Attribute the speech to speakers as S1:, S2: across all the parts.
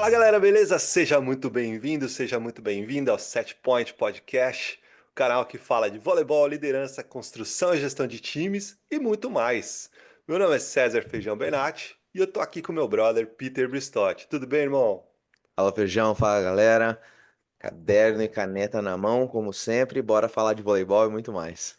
S1: Fala galera, beleza? Seja muito bem-vindo, seja muito bem-vinda ao Set Point Podcast, o canal que fala de voleibol, liderança, construção e gestão de times e muito mais. Meu nome é César Feijão Benatti e eu tô aqui com meu brother Peter Bristotti. Tudo bem, irmão?
S2: Fala Feijão, fala galera. Caderno e caneta na mão, como sempre. Bora falar de voleibol e muito mais.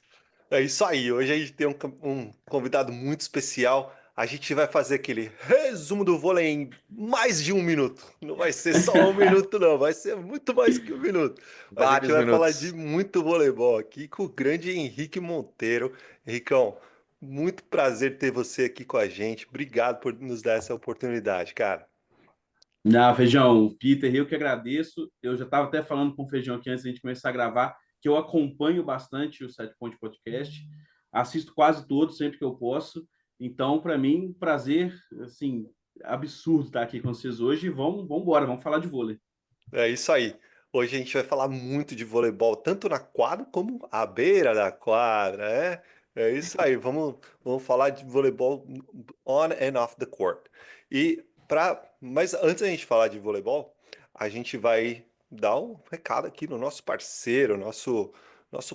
S1: É isso aí, hoje a gente tem um convidado muito especial. A gente vai fazer aquele resumo do vôlei em mais de um minuto. Não vai ser só um minuto, não, vai ser muito mais que um minuto. A gente
S2: Vários
S1: vai falar de
S2: minutos.
S1: muito voleibol aqui com o grande Henrique Monteiro. Henricão, muito prazer ter você aqui com a gente. Obrigado por nos dar essa oportunidade, cara.
S3: Não, Feijão, Peter, eu que agradeço. Eu já estava até falando com o Feijão aqui antes da gente começar a gravar, que eu acompanho bastante o Sete Ponte Podcast, assisto quase todos sempre que eu posso. Então, para mim, prazer, assim, absurdo estar aqui com vocês hoje. Vamos embora, vamos falar de vôlei.
S1: É isso aí. Hoje a gente vai falar muito de voleibol, tanto na quadra como à beira da quadra, é? É isso aí. Vamos falar de voleibol on and off the court. Mas antes da gente falar de voleibol, a gente vai dar um recado aqui no nosso parceiro, nosso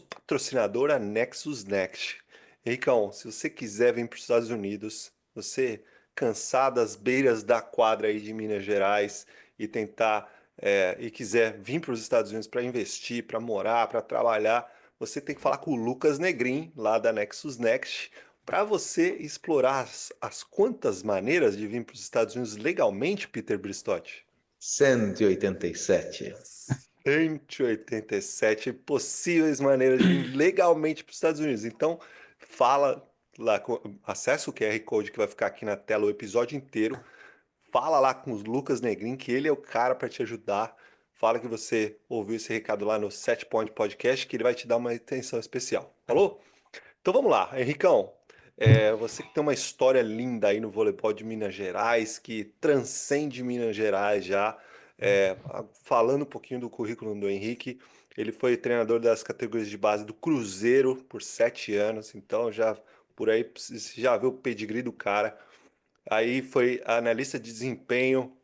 S1: patrocinador, a Nexus Next. Ricão, se você quiser vir para os Estados Unidos, você cansar das beiras da quadra aí de Minas Gerais e tentar e quiser vir para os Estados Unidos para investir, para morar, para trabalhar, você tem que falar com o Lucas Negrin, lá da Nexus Next, para você explorar as quantas maneiras de vir para os Estados Unidos legalmente, Peter Bristotti.
S2: 187.
S1: 187 possíveis maneiras de vir legalmente para os Estados Unidos. Então, fala lá, acessa o QR Code que vai ficar aqui na tela o episódio inteiro. Fala lá com o Lucas Negrin, que ele é o cara para te ajudar. Fala que você ouviu esse recado lá no Set Point Podcast, que ele vai te dar uma atenção especial. Falou? Então vamos lá, Henricão. Você que tem uma história linda aí no voleibol de Minas Gerais, que transcende Minas Gerais já. Falando um pouquinho do currículo do Henrique, ele foi treinador das categorias de base do Cruzeiro por 7 anos, então já por aí você já viu o pedigree do cara. Aí foi analista de desempenho,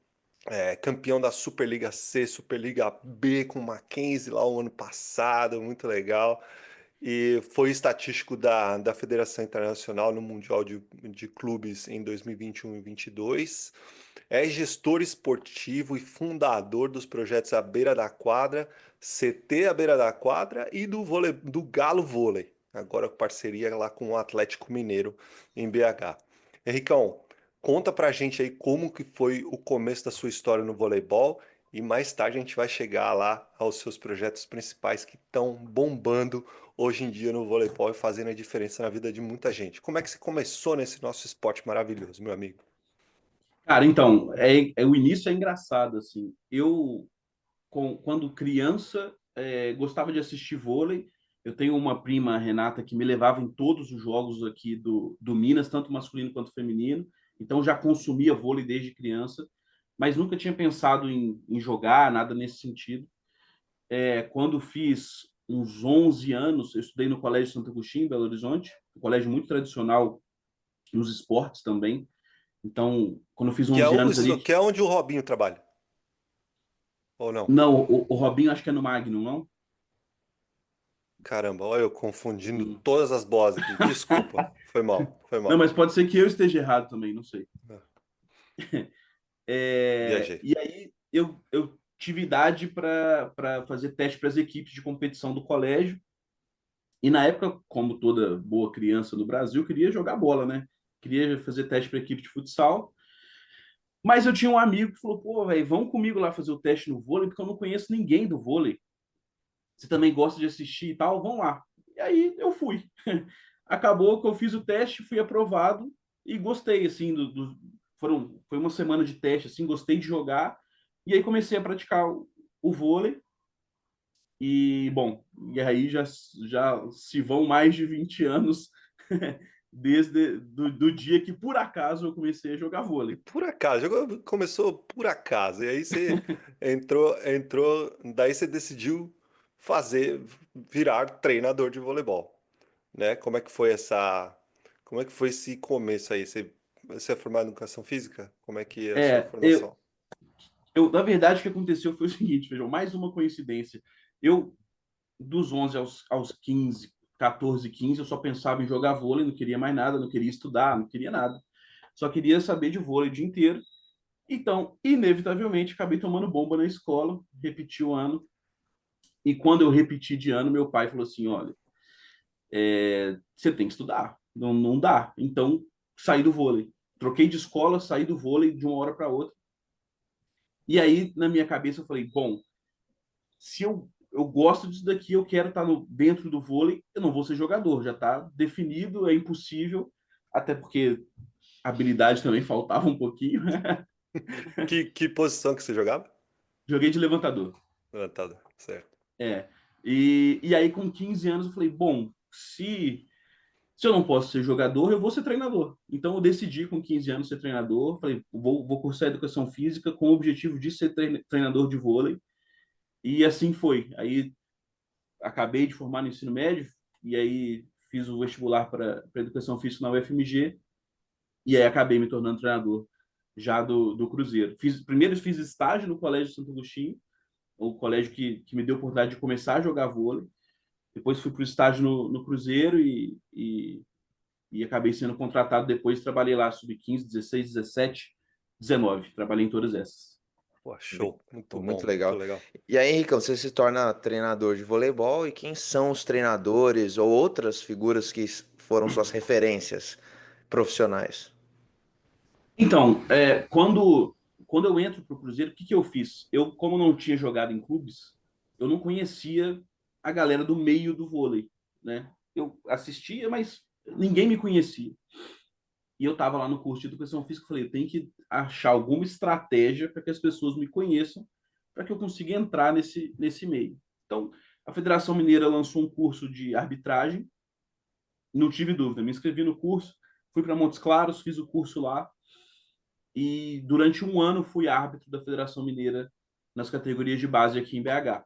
S1: campeão da Superliga C, Superliga B com o Mackenzie lá o ano passado, muito legal. E foi estatístico da Federação Internacional no Mundial de Clubes em 2021 e 2022. É gestor esportivo e fundador dos projetos À Beira da Quadra, CT À Beira da Quadra e do Galo Vôlei, agora com parceria lá com o Atlético Mineiro em BH. Henricão, conta pra gente aí como que foi o começo da sua história no voleibol e mais tarde a gente vai chegar lá aos seus projetos principais que estão bombando hoje em dia no voleibol e fazendo a diferença na vida de muita gente. Como é que você começou nesse nosso esporte maravilhoso, meu amigo?
S3: Cara, então, o início é engraçado, assim. Quando criança, gostava de assistir vôlei. Eu tenho uma prima, Renata, que me levava em todos os jogos aqui do Minas, tanto masculino quanto feminino. Então já consumia vôlei desde criança, mas nunca tinha pensado em jogar, nada nesse sentido. Quando fiz uns 11 anos, eu estudei no Colégio Santo Agostinho, em Belo Horizonte, um colégio muito tradicional nos esportes também. Então, quando eu fiz
S1: Que é,
S3: 11 anos ali.
S1: que é onde o Robinho trabalha, ou não?
S3: Não, o Robinho acho que é no Magnum, não?
S1: Caramba, olha eu confundindo
S3: Hum.
S1: todas as bolas aqui. Desculpa, foi mal, foi
S3: Não,
S1: mal.
S3: mas pode ser que eu esteja errado também, não sei.
S1: Viajei.
S3: E aí eu tive idade para fazer teste para as equipes de competição do colégio. E na época, como toda boa criança no Brasil, eu queria jogar bola, né? Queria fazer teste para equipe de futsal. Mas eu tinha um amigo que falou: pô, velho, vão comigo lá fazer o teste no vôlei, porque eu não conheço ninguém do vôlei. Você também gosta de assistir e tal, vão lá. E aí eu fui. Acabou que eu fiz o teste, fui aprovado e gostei, assim, foi uma semana de teste, assim, gostei de jogar. E aí comecei a praticar o vôlei. E, bom, e aí já se vão mais de 20 anos desde do dia que, por acaso, eu comecei a jogar
S1: E
S3: vôlei.
S1: por acaso, começou por acaso, e aí você entrou, daí você decidiu virar treinador de voleibol, né? Como é que foi esse começo aí? Você é formado em educação física? Como é que é a sua
S3: É, eu,
S1: formação?
S3: Na verdade, o que aconteceu foi o seguinte, vejam, mais uma coincidência. Eu, dos 11 aos 15, 14, 15, eu só pensava em jogar vôlei, não queria mais nada, não queria estudar, não queria nada. Só queria saber de vôlei o dia inteiro. Então, inevitavelmente, acabei tomando bomba na escola, repeti o ano. E quando eu repeti de ano, meu pai falou assim: olha, você tem que estudar, não dá. Então, saí do vôlei. Troquei de escola, saí do vôlei de uma hora para outra. E aí, na minha cabeça, eu falei: bom, se eu gosto disso daqui, eu quero estar dentro do vôlei, eu não vou ser jogador, já está definido, é impossível, até porque a habilidade também faltava um pouquinho.
S1: Que posição que você jogava?
S3: Joguei de levantador.
S1: Levantado, certo.
S3: É. E aí, com 15 anos, eu falei: bom, se eu não posso ser jogador, eu vou ser treinador. Então, eu decidi com 15 anos ser treinador. Falei: vou cursar educação física com o objetivo de ser treinador de vôlei. E assim foi. Aí, acabei de formar no ensino médio, e aí fiz o vestibular para educação física na UFMG, e aí acabei me tornando treinador já do Cruzeiro. Primeiro fiz estágio no Colégio Santo Agostinho, o colégio que me deu a oportunidade de começar a jogar vôlei. Depois fui para o estágio no Cruzeiro e acabei sendo contratado depois. Trabalhei lá sub-15, 16, 17, 19. Trabalhei em todas essas.
S1: Pô, show. Muito
S2: Muito
S1: bom, muito
S2: legal.
S1: legal.
S2: E aí, Henricão, você se torna treinador de voleibol e quem são os treinadores ou outras figuras que foram suas referências profissionais?
S3: Então, quando eu entro para o Cruzeiro, o que eu fiz? Eu, como não tinha jogado em clubes, eu não conhecia a galera do meio do vôlei, né? Eu assistia, mas ninguém me conhecia. E eu estava lá no curso de educação física e falei: eu tenho que achar alguma estratégia para que as pessoas me conheçam, para que eu consiga entrar nesse meio. Então, a Federação Mineira lançou um curso de arbitragem, não tive dúvida, me inscrevi no curso, fui para Montes Claros, fiz o curso lá, e durante um ano fui árbitro da Federação Mineira nas categorias de base aqui em BH.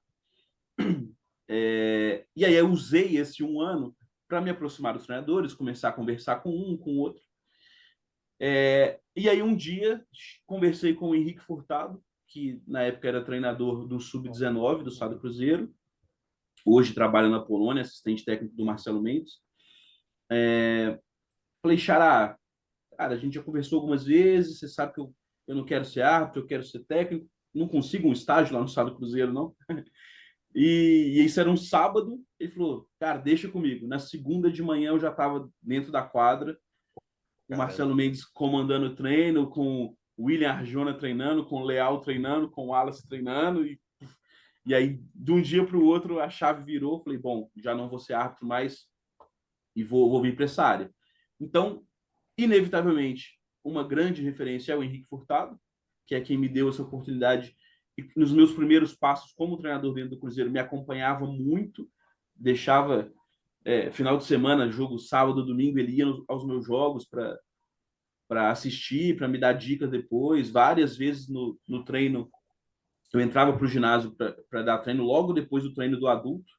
S3: E aí eu usei esse um ano para me aproximar dos treinadores, começar a conversar com um, com o outro. E aí um dia conversei com o Henrique Furtado, que na época era treinador do Sub-19 do Estado Cruzeiro, hoje trabalha na Polônia, assistente técnico do Marcelo Mendes. Falei: Xará, cara, a gente já conversou algumas vezes, você sabe que eu não quero ser árbitro, eu quero ser técnico, não consigo um estágio lá no Estado Cruzeiro, não. E isso era um sábado, ele falou: cara, deixa comigo. Na segunda de manhã eu já estava dentro da quadra, o
S1: Caramba.
S3: Marcelo Mendes comandando o treino, com o William Arjona treinando, com o Leal treinando, com o Wallace treinando, e aí de um dia para o outro a chave virou, falei: bom, já não vou ser árbitro mais e vou vir para essa área. Então, inevitavelmente, uma grande referência é o Henrique Furtado, que é quem me deu essa oportunidade. E nos meus primeiros passos como treinador dentro do Cruzeiro, me acompanhava muito, deixava final de semana, jogo sábado, domingo, ele ia aos meus jogos para assistir, para me dar dicas depois. Várias vezes no treino, eu entrava para o ginásio para dar treino logo depois do treino do adulto.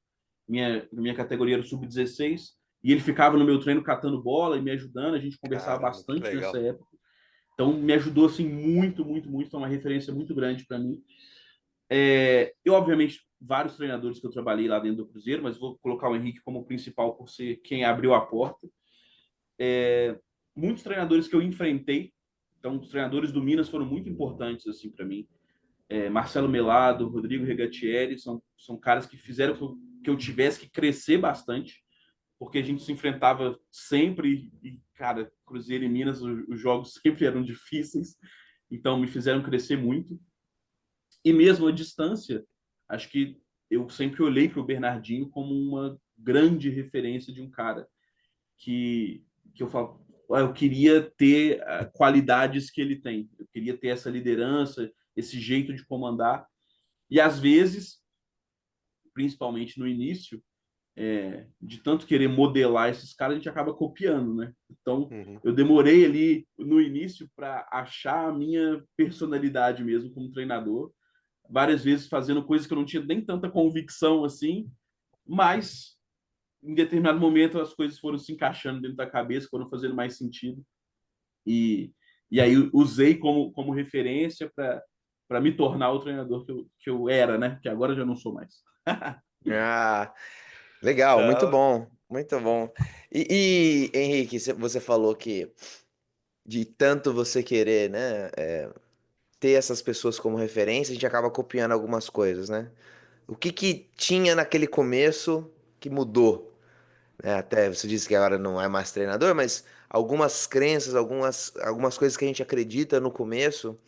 S3: Minha categoria era sub-16, e ele ficava no meu treino catando bola e me ajudando. A gente conversava
S1: Caramba, que
S3: bastante nessa
S1: legal.
S3: época. Então, me ajudou assim muito, muito, muito. É uma referência muito grande para mim. Eu, obviamente, vários treinadores que eu trabalhei lá dentro do Cruzeiro, mas vou colocar o Henrique como principal por ser quem abriu a porta. Muitos treinadores que eu enfrentei, então os treinadores do Minas foram muito importantes assim para mim. Marcelo Melado, Rodrigo Regatieri, são caras que fizeram que eu tivesse que crescer bastante, porque a gente se enfrentava sempre e, cara, Cruzeiro e Minas, os jogos sempre eram difíceis, então me fizeram crescer muito. E mesmo à distância, acho que eu sempre olhei para o Bernardinho como uma grande referência de um cara que eu falo: eu queria ter qualidades que ele tem, eu queria ter essa liderança, esse jeito de comandar. E às vezes, principalmente no início, de tanto querer modelar esses caras, a gente acaba copiando, né? Então,
S1: Uhum.
S3: eu demorei ali no início para achar a minha personalidade mesmo como treinador, várias vezes fazendo coisas que eu não tinha nem tanta convicção assim, mas em determinado momento as coisas foram se encaixando dentro da cabeça, foram fazendo mais sentido, e, e aí usei como referência para me tornar o treinador que eu era, né? Que agora eu já não sou mais.
S2: Ah, legal, muito
S1: Não,
S2: bom, muito bom. Henrique, você falou que de tanto você querer, né, ter essas pessoas como referência, a gente acaba copiando algumas coisas, né? O que que tinha naquele começo que mudou? Né? Até você disse que agora não é mais treinador, mas algumas crenças, algumas coisas que a gente acredita no começo,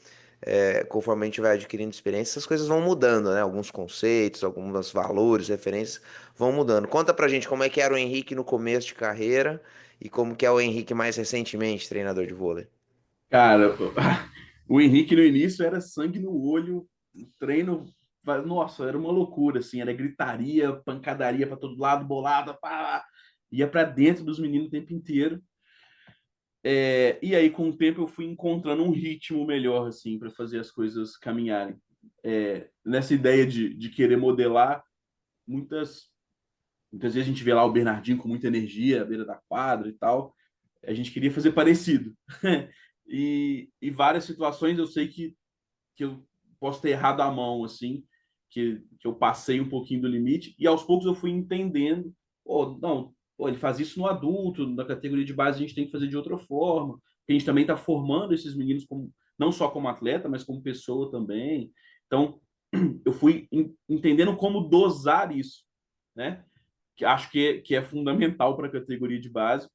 S2: conforme a gente vai adquirindo experiência, essas coisas vão mudando, né? Alguns conceitos, alguns valores, referências vão mudando. Conta pra gente como é que era o Henrique no começo de carreira e como que é o Henrique mais recentemente, treinador de vôlei.
S3: Cara, o Henrique no início era sangue no olho, o treino, nossa, era uma loucura, assim, era gritaria, pancadaria para todo lado, bolada, pá, ia para dentro dos meninos o tempo inteiro. E aí, com o tempo, eu fui encontrando um ritmo melhor, assim, para fazer as coisas caminharem. Nessa ideia de querer modelar, muitas vezes a gente vê lá o Bernardinho com muita energia à beira da quadra e tal. A gente queria fazer parecido. E várias situações eu sei que eu posso ter errado a mão, assim, que eu passei um pouquinho do limite, e aos poucos eu fui entendendo, não, ele faz isso no adulto, na categoria de base a gente tem que fazer de outra forma, a gente também está formando esses meninos como, não só como atleta, mas como pessoa também. Então, eu fui entendendo como dosar isso, né? Que acho que é fundamental para a categoria de base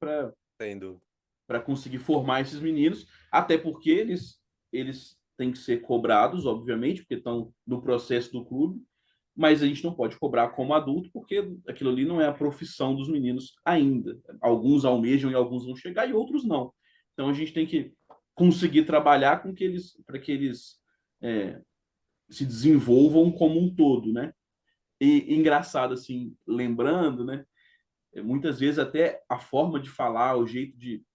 S1: sem dúvida.
S3: para conseguir formar esses meninos, até porque eles têm que ser cobrados, obviamente, porque estão no processo do clube, mas a gente não pode cobrar como adulto, porque aquilo ali não é a profissão dos meninos ainda. Alguns almejam e alguns vão chegar, e outros não. Então a gente tem que conseguir trabalhar com que eles, para que eles é, se desenvolvam como um todo, né? E engraçado assim, lembrando, né? Muitas vezes até a forma de falar, o jeito de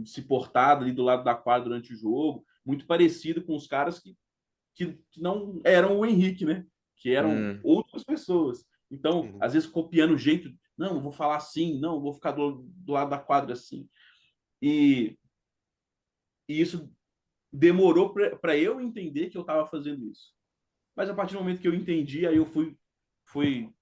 S3: se portar ali do lado da quadra durante o jogo, muito parecido com os caras que não eram o Henrique, né? Que eram
S2: Hum,
S3: outras pessoas. Então,
S1: Uhum.
S3: às vezes copiando o jeito, não, vou falar assim, não, vou ficar do lado da quadra assim. E, e isso demorou para eu entender que eu estava fazendo isso. Mas a partir do momento que eu entendi, aí eu fui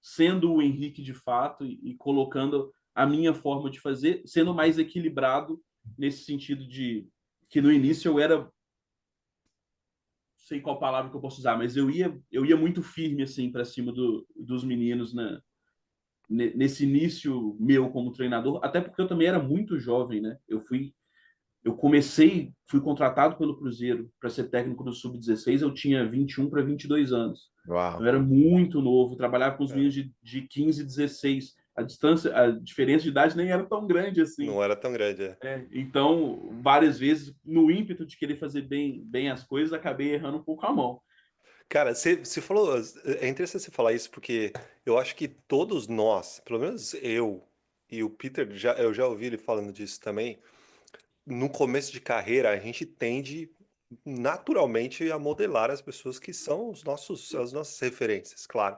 S3: sendo o Henrique de fato e colocando a minha forma de fazer, sendo mais equilibrado nesse sentido de que no início eu era, não sei qual palavra que eu posso usar, mas eu ia muito firme assim para cima dos meninos nesse início meu como treinador, até porque eu também era muito jovem, né? Fui contratado pelo Cruzeiro para ser técnico do Sub-16, eu tinha 21 para 22 anos.
S2: uau.
S3: Eu era muito novo, trabalhava com os
S1: É,
S3: meninos de 15, 16. A diferença de idade nem era tão grande assim.
S1: não era tão grande, é.
S3: Então, várias vezes, no ímpeto de querer fazer bem as coisas, acabei errando um pouco a mão.
S1: Cara, você falou, é interessante você falar isso porque eu acho que todos nós, pelo menos eu e o Peter, eu já ouvi ele falando disso também, no começo de carreira a gente tende naturalmente a modelar as pessoas que são as nossas referências, claro.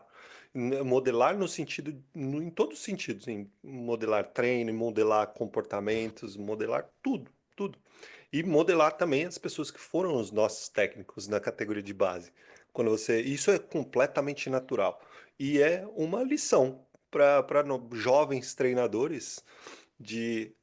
S1: Modelar no sentido, em todos os sentidos, em modelar treino, modelar comportamentos, modelar tudo, tudo. E modelar também as pessoas que foram os nossos técnicos na categoria de base. Isso é completamente natural e é uma lição para jovens treinadores de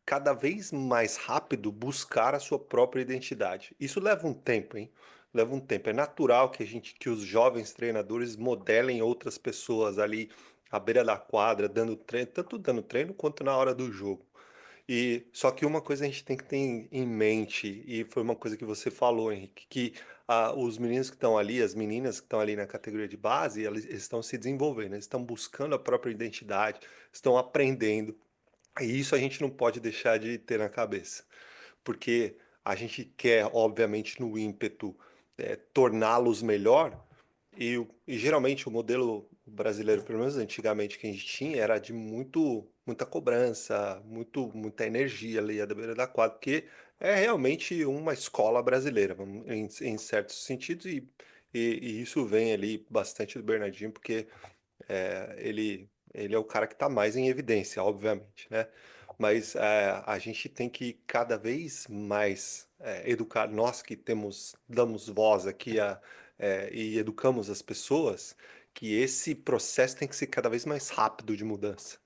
S1: cada vez mais rápido buscar a sua própria identidade. Isso leva um tempo, hein? Leva um tempo. É natural que os jovens treinadores modelem outras pessoas ali à beira da quadra, dando treino, tanto dando treino quanto na hora do jogo. E só que uma coisa a gente tem que ter em mente, e foi uma coisa que você falou, Henrique, que os meninos que estão ali, as meninas que estão ali na categoria de base, eles estão se desenvolvendo, eles estão buscando a própria identidade, estão aprendendo. E isso a gente não pode deixar de ter na cabeça, porque a gente quer, obviamente, no ímpeto, torná-los melhor, e geralmente o modelo brasileiro, pelo menos antigamente que a gente tinha, era de muita cobrança, muita energia ali à beira da quadra, porque é realmente uma escola brasileira, em certos sentidos, e isso vem ali bastante do Bernardinho, porque ele é o cara que está mais em evidência, obviamente, né? Mas a gente tem que cada vez mais educar, nós que damos voz aqui e educamos as pessoas, que esse processo tem que ser cada vez mais rápido de mudança,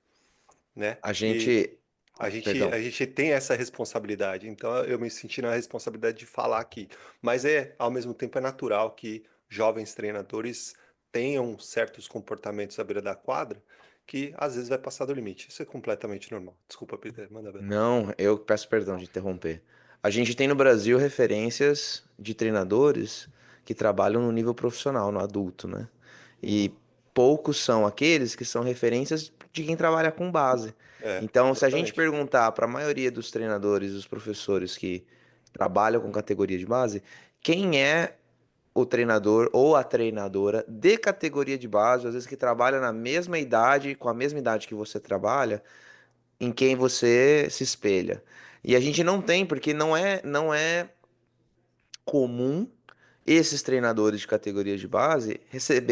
S1: né?
S2: A
S1: E
S2: gente,
S1: a
S2: perdão,
S1: gente tem essa responsabilidade, então eu me senti na responsabilidade de falar aqui. Mas ao mesmo tempo, é natural que jovens treinadores tenham certos comportamentos à beira da quadra que às vezes vai passar do limite. Isso é completamente normal. Desculpa, Peter, manda ver.
S2: não, eu peço perdão de interromper. A gente tem no Brasil referências de treinadores que trabalham no nível profissional, no adulto, né?
S1: Uhum.
S2: E poucos são aqueles que são referências de quem trabalha com base. Então, se a gente
S1: Exatamente.
S2: perguntar para a maioria dos treinadores, dos professores que trabalham com categoria de base, quem é o treinador ou a treinadora de categoria de base, às vezes que trabalha na mesma idade, com a mesma idade que você trabalha, em quem você se espelha. E a gente não tem, porque não é comum esses treinadores de categorias de base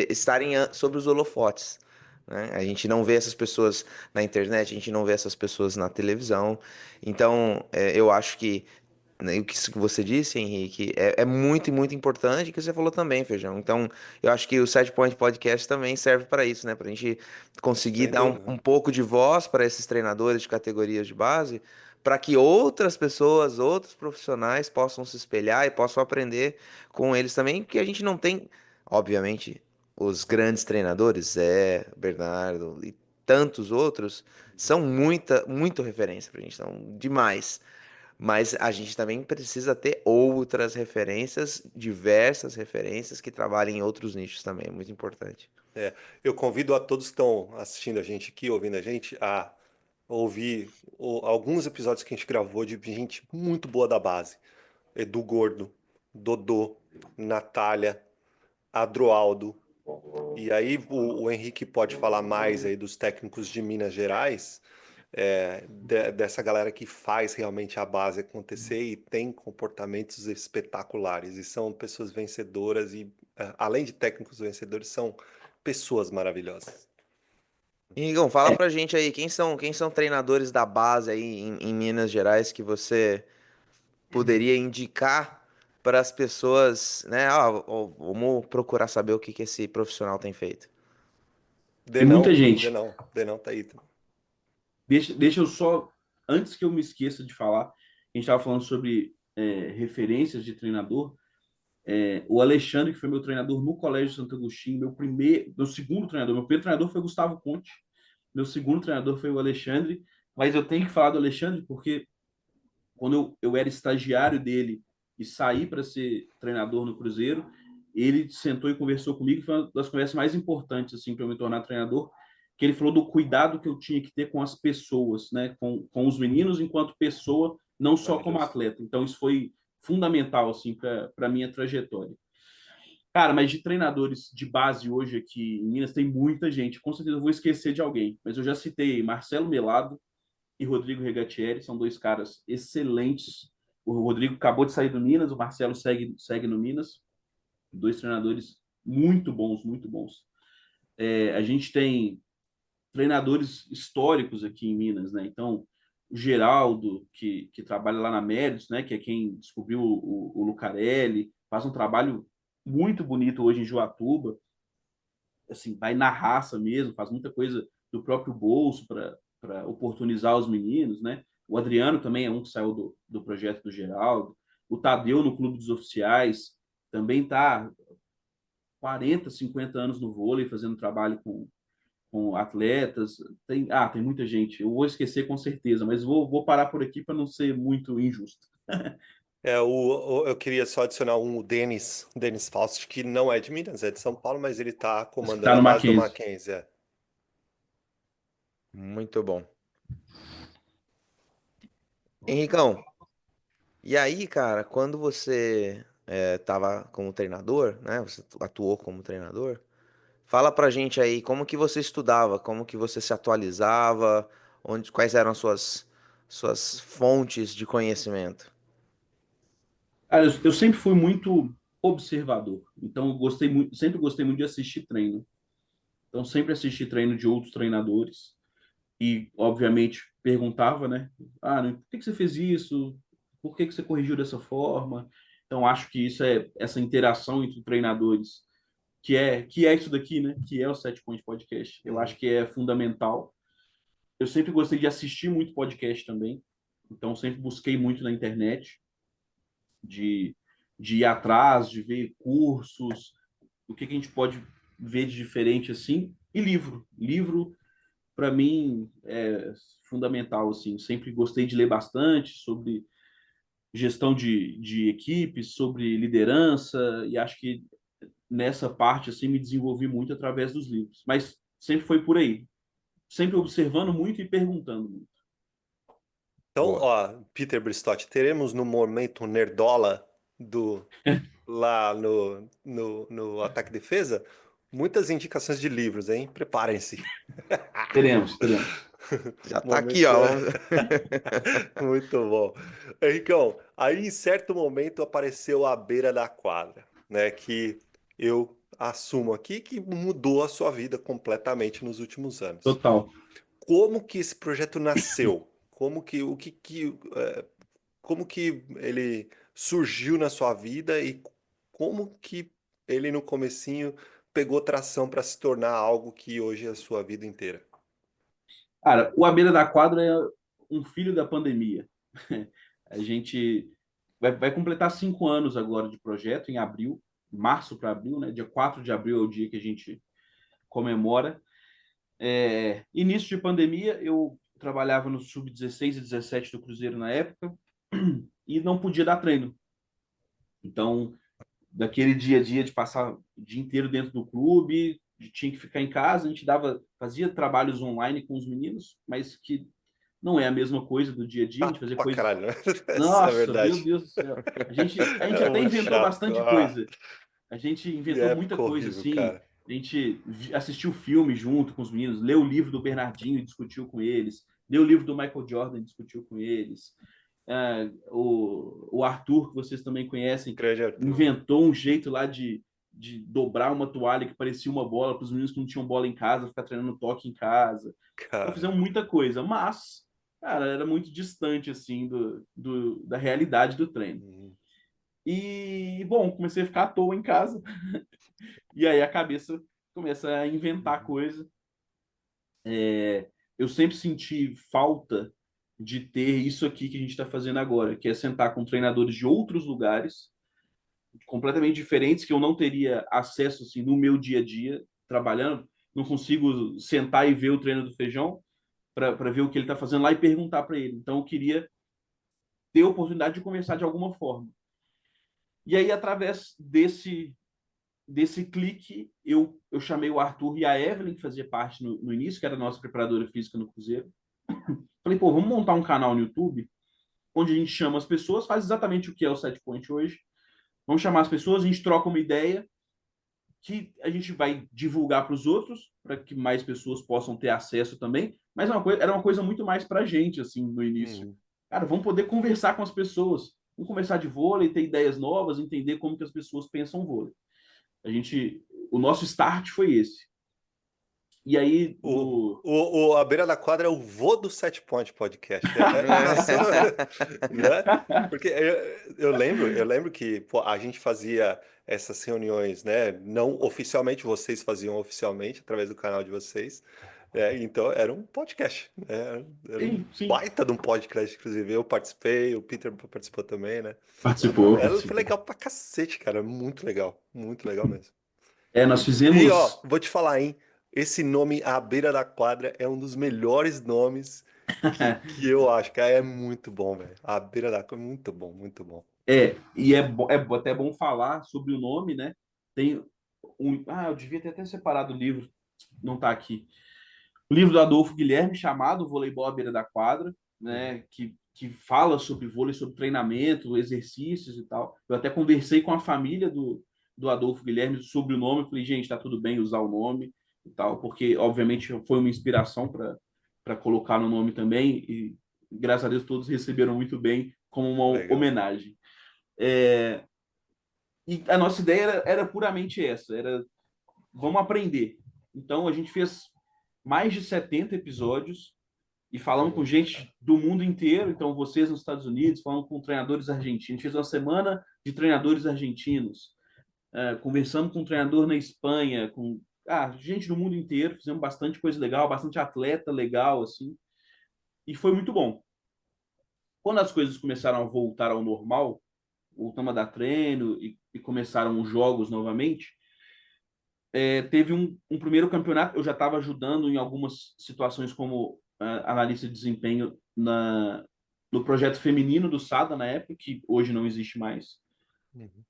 S2: estarem sobre os holofotes, né? A gente não vê essas pessoas na internet, a gente não vê essas pessoas na televisão. Então, eu acho que né, isso que você disse, Henrique, é muito e muito importante o que você falou também, Feijão. Então, eu acho que o Set Point Podcast também serve para isso, né? Para a gente conseguir
S1: Sem
S2: dar um,
S1: dúvida.
S2: um pouco de voz para esses treinadores de categorias de base, para que outras pessoas, outros profissionais possam se espelhar e possam aprender com eles também, porque a gente não tem, obviamente, os grandes treinadores, Zé, Bernardo e tantos outros, são muito referência pra gente, são demais. Mas a gente também precisa ter outras referências, diversas referências que trabalhem em outros nichos também, é muito importante.
S1: É, eu convido a todos que estão assistindo a gente aqui, ouvindo a gente, a ouvir alguns episódios que a gente gravou de gente muito boa da base. Edu Gordo, Dodô, Natália, Adroaldo. E aí o Henrique pode falar mais aí dos técnicos de Minas Gerais, dessa galera que faz realmente a base acontecer e tem comportamentos espetaculares. E são pessoas vencedoras e, além de técnicos vencedores, são pessoas maravilhosas.
S2: E, Igor, fala pra gente aí, quem são treinadores da base aí em Minas Gerais que você poderia indicar para as pessoas, né? Ó, vamos procurar saber o que que esse profissional tem feito.
S3: Tem muita
S1: Denão,
S3: gente.
S1: Denão, Denão tá aí.
S3: Deixa eu só, antes que eu me esqueça de falar, a gente estava falando sobre referências de treinador. O Alexandre, que foi meu treinador no Colégio Santo Agostinho, meu segundo treinador, meu primeiro treinador foi o Gustavo Conte, meu segundo treinador foi o Alexandre, mas eu tenho que falar do Alexandre porque quando eu era estagiário dele e saí para ser treinador no Cruzeiro, ele sentou e conversou comigo, foi uma das conversas mais importantes assim para eu me tornar treinador, que ele falou do cuidado que eu tinha que ter com as pessoas, né, com os meninos enquanto pessoa, não só como
S1: Maravilhoso.
S3: atleta. Então isso foi fundamental assim para minha trajetória. Cara, mas de treinadores de base hoje aqui em Minas tem muita gente. Com certeza eu vou esquecer de alguém, mas eu já citei Marcelo Melado e Rodrigo Regatieri, são dois caras excelentes. O Rodrigo acabou de sair do Minas, o Marcelo segue no Minas. Dois treinadores muito bons, muito bons. A gente tem treinadores históricos aqui em Minas, né? Então, o Geraldo, que trabalha lá na Médios, né? Que é quem descobriu o Lucarelli, faz um trabalho muito bonito hoje em Joatuba, assim, vai na raça mesmo, faz muita coisa do próprio bolso para oportunizar os meninos, né? O Adriano também é um que saiu do projeto do Geraldo. O Tadeu no Clube dos Oficiais também está 40, 50 anos no vôlei, fazendo trabalho com atletas. Tem muita gente. Eu vou esquecer com certeza, mas vou parar por aqui para não ser muito injusto.
S1: Eu queria só adicionar o Denis Faust, que não é de Minas, é de São Paulo, mas ele está
S3: Está
S1: comandando a
S3: no
S1: base do
S3: Mackenzie.
S1: Mackenzie.
S2: Muito bom. Henricão, e aí, cara, quando você estava como treinador, né? Você atuou como treinador. Fala pra gente aí como que você estudava, como que você se atualizava, quais eram as suas fontes de conhecimento.
S3: Cara, eu sempre fui muito observador, então eu sempre gostei muito de assistir treino. Então sempre assisti treino de outros treinadores e, obviamente, perguntava, né? Por que você fez isso? por que que você corrigiu dessa forma? Então, acho que isso é essa interação entre treinadores, que é isso daqui, né? Que é o Set Point Podcast. Eu acho
S1: Uhum.
S3: que é fundamental. Eu sempre gostei de assistir muito podcast também, então sempre busquei muito na internet de, de ir atrás, de ver cursos, o que que a gente pode ver de diferente assim, e livro. Livro, para mim, é fundamental, assim. Sempre gostei de ler bastante sobre gestão de equipes, sobre liderança, e acho que nessa parte, assim, me desenvolvi muito através dos livros. Mas sempre foi por aí. Sempre observando muito e perguntando muito.
S1: Então,
S2: Boa.
S1: ó, Peter Bristotti, teremos no momento nerdola do lá no Ataque e Defesa muitas indicações de livros, hein? Preparem-se.
S3: Teremos, teremos.
S2: Já tá aqui,
S1: Momento.
S2: ó.
S1: Muito bom. Henricão, aí em certo momento apareceu a beira da quadra, né? Que eu assumo aqui que mudou a sua vida completamente nos últimos anos.
S3: Total.
S1: Como que esse projeto nasceu? Como que ele surgiu na sua vida e como que ele no comecinho pegou tração para se tornar algo que hoje é a sua vida inteira?
S3: Cara, o À Beira da Quadra é um filho da pandemia. A gente vai completar 5 anos agora de projeto, em abril, março para abril, né? Dia 4 de abril é o dia que a gente comemora. Início de pandemia, eu trabalhava no Sub-16 e 17 do Cruzeiro na época e não podia dar treino. Então, daquele dia a dia de passar o dia inteiro dentro do clube, tinha que ficar em casa, a gente fazia trabalhos online com os meninos, mas que não é a mesma coisa do dia a dia, a gente
S1: Chato
S3: fazia
S1: pra
S3: coisas.
S1: caralho, né? Essa é a
S3: Nossa, meu
S1: verdade.
S3: Deus do céu. A gente
S1: É
S3: até
S1: muito
S3: inventou
S1: chato.
S3: bastante
S1: Ah,
S3: coisa. A gente
S1: que
S3: inventou muita
S1: época
S3: coisa,
S1: horrível,
S3: assim.
S1: cara.
S3: A gente assistiu filme junto com os meninos, leu o livro do Bernardinho e discutiu com eles, leu o livro do Michael Jordan e discutiu com eles. O Arthur, que vocês também conhecem,
S1: Grande Arthur.
S3: inventou um jeito lá de dobrar uma toalha que parecia uma bola para os meninos que não tinham bola em casa, ficar treinando toque em casa. Então
S1: Cara.
S3: fizemos muita coisa, mas, cara, era muito distante, assim, da realidade do treino.
S1: Uhum.
S3: E, bom, comecei a ficar à toa em casa, e aí a cabeça começa a inventar
S1: Uhum.
S3: coisa. Eu sempre senti falta de ter isso aqui que a gente está fazendo agora, que é sentar com treinadores de outros lugares, completamente diferentes, que eu não teria acesso assim, no meu dia a dia, trabalhando. Não consigo sentar e ver o treino do Feijão para ver o que ele está fazendo lá e perguntar para ele. Então, eu queria ter a oportunidade de conversar de alguma forma. E aí, através desse clique, eu chamei o Arthur e a Evelyn, que fazia parte no início, que era a nossa preparadora física no Cruzeiro. Falei, pô, vamos montar um canal no YouTube, onde a gente chama as pessoas, faz exatamente o que é o Set Point hoje. Vamos chamar as pessoas, a gente troca uma ideia que a gente vai divulgar para os outros, para que mais pessoas possam ter acesso também. Mas era uma coisa muito mais para a gente, assim, no início.
S1: Uhum.
S3: Cara, vamos poder conversar com as pessoas. Vamos conversar de vôlei, ter ideias novas, entender como que as pessoas pensam vôlei. O nosso start foi esse. E aí,
S1: A Beira da Quadra é o vô do Set Point Podcast. Nasceu, né? Porque eu lembro que pô, a gente fazia essas reuniões, né? Não oficialmente, vocês faziam oficialmente através do canal de vocês. Então era um podcast, né? Era um
S3: sim, sim.
S1: baita de um podcast, inclusive. Eu participei, o Peter participou também, né?
S3: Participou,
S1: Foi
S3: participou.
S1: legal pra cacete, cara. Muito legal mesmo.
S3: Nós
S1: E ó,
S3: fizemos.
S1: vou te falar, hein? Esse nome, A Beira da Quadra, é um dos melhores nomes que eu acho, cara. É muito bom, velho. A Beira da Quadra, muito bom, muito bom.
S3: E até bom falar sobre o nome, né? Tem eu devia ter até separado o livro, não está aqui. O livro do Adolfo Guilherme, chamado Voleibol à Beira da Quadra,
S1: Uhum.
S3: né? Que fala sobre vôlei, sobre treinamento, exercícios e tal. Eu até conversei com a família do Adolfo Guilherme sobre o nome. Falei, gente, tá tudo bem usar o nome e tal, porque, obviamente, foi uma inspiração para colocar no nome também. E, graças a Deus, todos receberam muito bem como uma
S1: Legal.
S3: homenagem. É, e a nossa ideia era puramente essa, era vamos aprender. Então a gente fez mais de 70 episódios e falamos com gente do mundo inteiro. Então, vocês nos Estados Unidos, falamos com treinadores argentinos. A gente fez uma semana de treinadores argentinos. Conversamos com um treinador na Espanha, com gente do mundo inteiro. Fizemos bastante coisa legal, bastante atleta legal, assim. E foi muito bom. Quando as coisas começaram a voltar ao normal, voltamos a dar treino e começaram os jogos novamente, teve um primeiro campeonato. Eu já estava ajudando em algumas situações como analista de desempenho no projeto feminino do SADA na época, que hoje não existe mais.
S1: Uhum.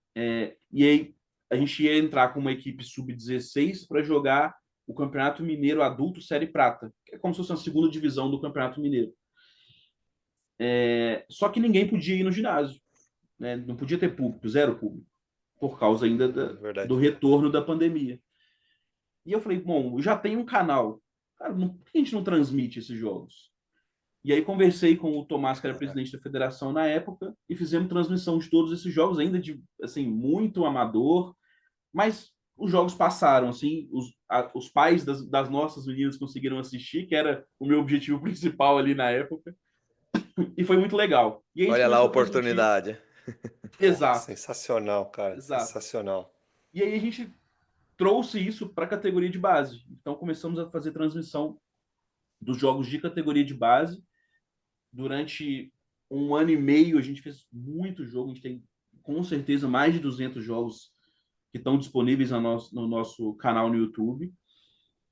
S3: E aí a gente ia entrar com uma equipe sub-16 para jogar o Campeonato Mineiro Adulto Série Prata, que é como se fosse uma segunda divisão do Campeonato Mineiro. Só que ninguém podia ir no ginásio, né? Não podia ter público, zero público, por causa ainda do
S1: Verdade.
S3: retorno da pandemia. E eu falei, bom, já tem um canal, cara, por que a gente não transmite esses jogos? E aí conversei com o Tomás, que era presidente da federação na época, e fizemos transmissão de todos esses jogos, ainda de, assim, muito amador, mas os jogos passaram, assim, os pais das nossas meninas conseguiram assistir, que era o meu objetivo principal ali na época, e foi muito legal. E aí a gente
S2: Olha lá a
S3: começou a transmitir.
S2: oportunidade.
S1: Porra,
S3: Exato,
S1: sensacional, cara.
S3: exato.
S1: Sensacional.
S3: E aí a gente trouxe isso para a categoria de base. Então começamos a fazer transmissão dos jogos de categoria de base. Durante um ano e meio a gente fez muito jogo, a gente tem com certeza mais de 200 jogos que estão disponíveis no nosso canal no YouTube.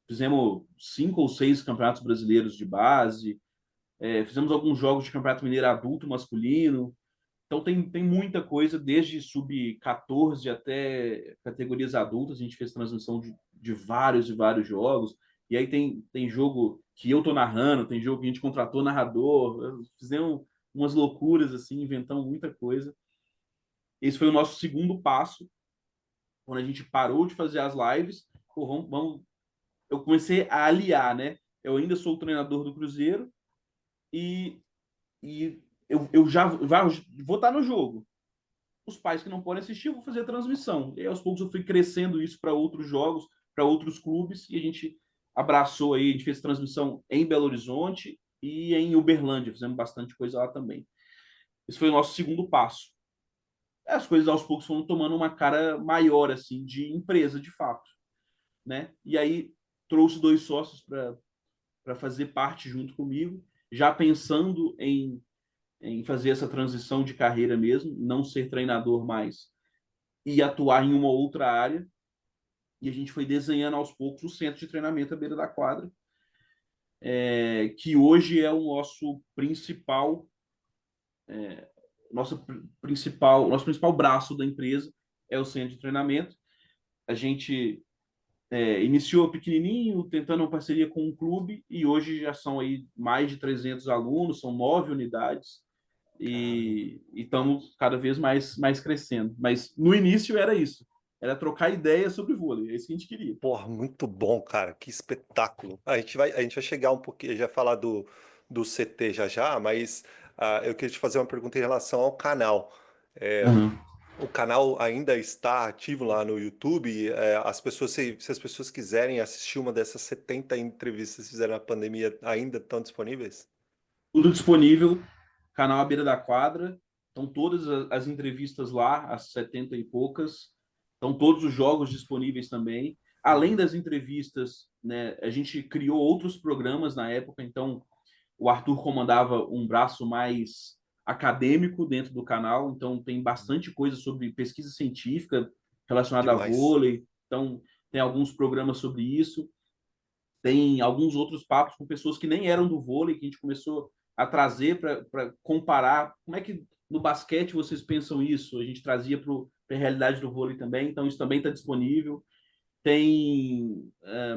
S3: Fizemos 5 ou 6 campeonatos brasileiros de base, fizemos alguns jogos de campeonato mineiro adulto masculino. Então tem muita coisa, desde sub-14 até categorias adultas. A gente fez transmissão de vários e vários jogos. E aí tem jogo que eu tô narrando, tem jogo que a gente contratou narrador. Fizemos umas loucuras, assim, inventamos muita coisa. Esse foi o nosso segundo passo, quando a gente parou de fazer as lives. Pô, vamos. Eu comecei a aliar, né? Eu ainda sou o treinador do Cruzeiro e, eu já vou estar no jogo. Os pais que não podem assistir, eu vou fazer a transmissão. E aí, aos poucos eu fui crescendo isso para outros jogos, para outros clubes, e a gente abraçou aí, a gente fez transmissão em Belo Horizonte e em Uberlândia, fizemos bastante coisa lá também. Esse foi o nosso segundo passo. As coisas aos poucos foram tomando uma cara maior, assim, de empresa, de fato, né? E aí trouxe 2 sócios para fazer parte junto comigo, já pensando em fazer essa transição de carreira mesmo, não ser treinador mais e atuar em uma outra área. E a gente foi desenhando aos poucos o centro de treinamento à beira da quadra, que hoje é o nosso principal, nosso principal braço da empresa, é o centro de treinamento. A gente iniciou pequenininho, tentando uma parceria com um clube, e hoje já são aí mais de 300 alunos, são 9 unidades, e estamos cada vez mais crescendo. Mas no início era isso, era trocar ideias sobre vôlei, é isso que a gente queria.
S1: Porra, muito bom, cara. Que espetáculo. A gente vai chegar um pouquinho, já falar do CT já já, mas eu queria te fazer uma pergunta em relação ao canal.
S3: Uhum.
S1: O canal ainda está ativo lá no YouTube? As pessoas, se as pessoas quiserem assistir uma dessas 70 entrevistas que fizeram na pandemia, ainda estão disponíveis?
S3: Tudo disponível, canal à beira da quadra, estão todas as entrevistas lá, as 70 e poucas, estão todos os jogos disponíveis também. Além
S1: Uhum.
S3: das entrevistas, né, a gente criou outros programas na época, então o Arthur comandava um braço mais acadêmico dentro do canal, então tem bastante coisa sobre pesquisa científica relacionada a
S1: Demais.
S3: vôlei, então tem alguns programas sobre isso, tem alguns outros papos com pessoas que nem eram do vôlei, que a gente começou a trazer para comparar como é que no basquete vocês pensam isso, a gente trazia para a realidade do vôlei também, então isso também está disponível. Tem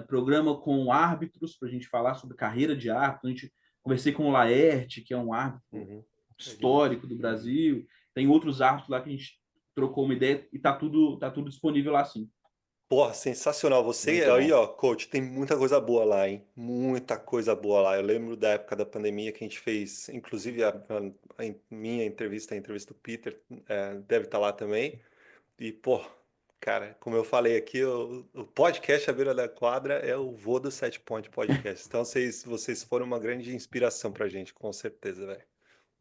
S3: programa com árbitros para a gente falar sobre carreira de árbitro. A gente conversei com o Laerte, que é um árbitro
S1: Uhum.
S3: histórico do Brasil. Tem outros árbitros lá que a gente trocou uma ideia e tá tudo disponível lá sim.
S1: Porra, sensacional. Você
S2: Muito
S1: aí,
S2: bom.
S1: ó, coach, tem muita coisa boa lá, hein? Muita coisa boa lá. Eu lembro da época da pandemia que a gente fez, inclusive a minha entrevista, a entrevista do Peter, deve estar lá também. E, pô, Cara, como eu falei aqui, o podcast À Beira da Quadra é o vô do Sete Point Podcast. Então vocês foram uma grande inspiração pra gente, com certeza, velho.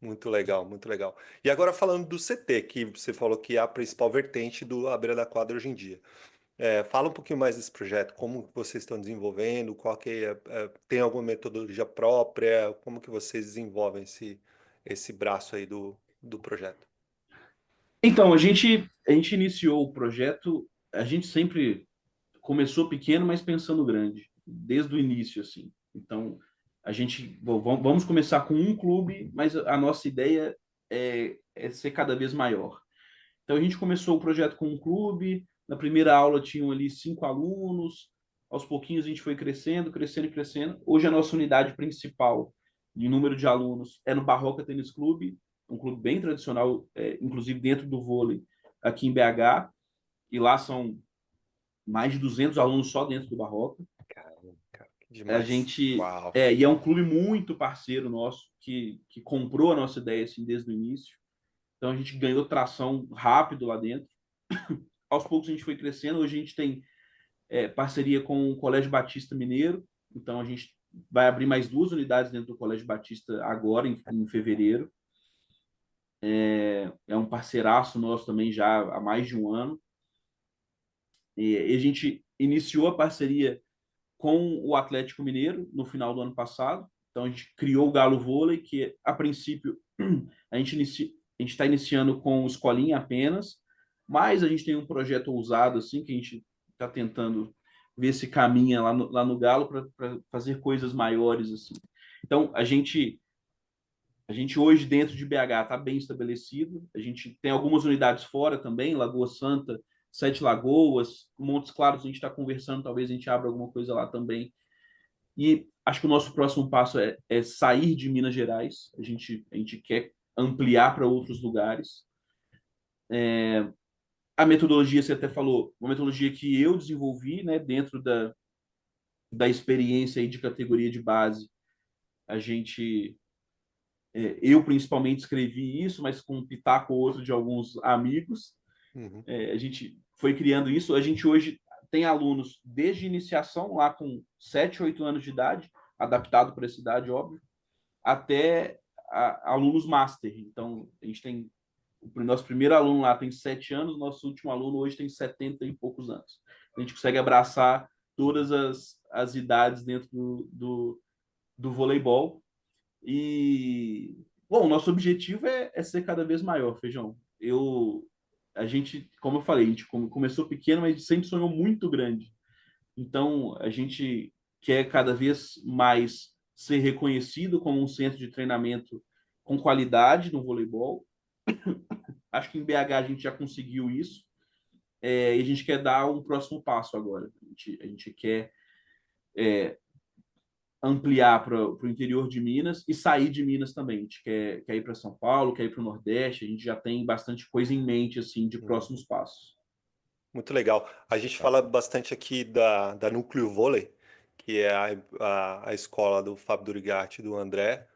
S1: Muito legal, muito legal. E agora falando do CT, que você falou que é a principal vertente do À Beira da Quadra hoje em dia. Fala um pouquinho mais desse projeto, como vocês estão desenvolvendo, qual que tem alguma metodologia própria, como que vocês desenvolvem esse braço aí do projeto?
S3: Então, a gente iniciou o projeto, a gente sempre começou pequeno, mas pensando grande, desde o início, assim. Então, vamos começar com um clube, mas a nossa ideia é ser cada vez maior. Então, a gente começou o projeto com um clube, na primeira aula tinham ali 5 alunos, aos pouquinhos a gente foi crescendo, crescendo e crescendo. Hoje a nossa unidade principal de número de alunos é no Barroca Tênis Clube, um clube bem tradicional, inclusive dentro do vôlei, aqui em BH, e lá são mais de 200 alunos só dentro do Barroca.
S1: Caramba, cara, que
S3: A
S1: demais.
S3: gente
S1: Uau.
S3: e é um clube muito parceiro nosso que comprou a nossa ideia assim desde o início. Então a gente ganhou tração rápido lá dentro. Aos poucos a gente foi crescendo. Hoje a gente tem parceria com o Colégio Batista Mineiro. Então a gente vai abrir mais 2 unidades dentro do Colégio Batista agora em fevereiro. É um parceiraço nosso também já há mais de um ano. E a gente iniciou a parceria com o Atlético Mineiro no final do ano passado. Então a gente criou o Galo Vôlei, que a princípio a gente está iniciando com escolinha apenas, mas a gente tem um projeto ousado assim que a gente está tentando ver se caminha lá no Galo para fazer coisas maiores assim. Então a gente hoje dentro de BH está bem estabelecido. A gente tem algumas unidades fora também, Lagoa Santa, Sete Lagoas, Montes Claros. A gente está conversando, talvez a gente abra alguma coisa lá também. E acho que o nosso próximo passo é sair de Minas Gerais. A gente quer ampliar para outros lugares. A metodologia, você até falou, uma metodologia que eu desenvolvi, né, dentro da experiência aí de categoria de base. A gente, eu principalmente escrevi isso, mas com um pitaco ou outro de alguns amigos.
S1: Uhum.
S3: A gente foi criando isso. A gente hoje tem alunos desde iniciação, lá com 7, 8 anos de idade, adaptado para essa idade, óbvio, até alunos master. Então, a gente tem. O nosso primeiro aluno lá tem 7 anos, nosso último aluno hoje tem 70 e poucos anos. A gente consegue abraçar todas as idades dentro do voleibol. E, bom, o nosso objetivo é ser cada vez maior, Feijão. A gente, como eu falei, a gente começou pequeno, mas a gente sempre sonhou muito grande. Então, a gente quer cada vez mais ser reconhecido como um centro de treinamento com qualidade no voleibol. Acho que em BH a gente já conseguiu isso. E a gente quer dar um próximo passo agora. A gente quer ampliar para o interior de Minas e sair de Minas também. A gente quer ir para São Paulo, quer ir para o Nordeste. A gente já tem bastante coisa em mente assim de
S1: Uhum.
S3: próximos passos.
S1: Muito legal. A gente fala bastante aqui da Núcleo Vôlei, que é a escola do Fábio Durigatti e do André,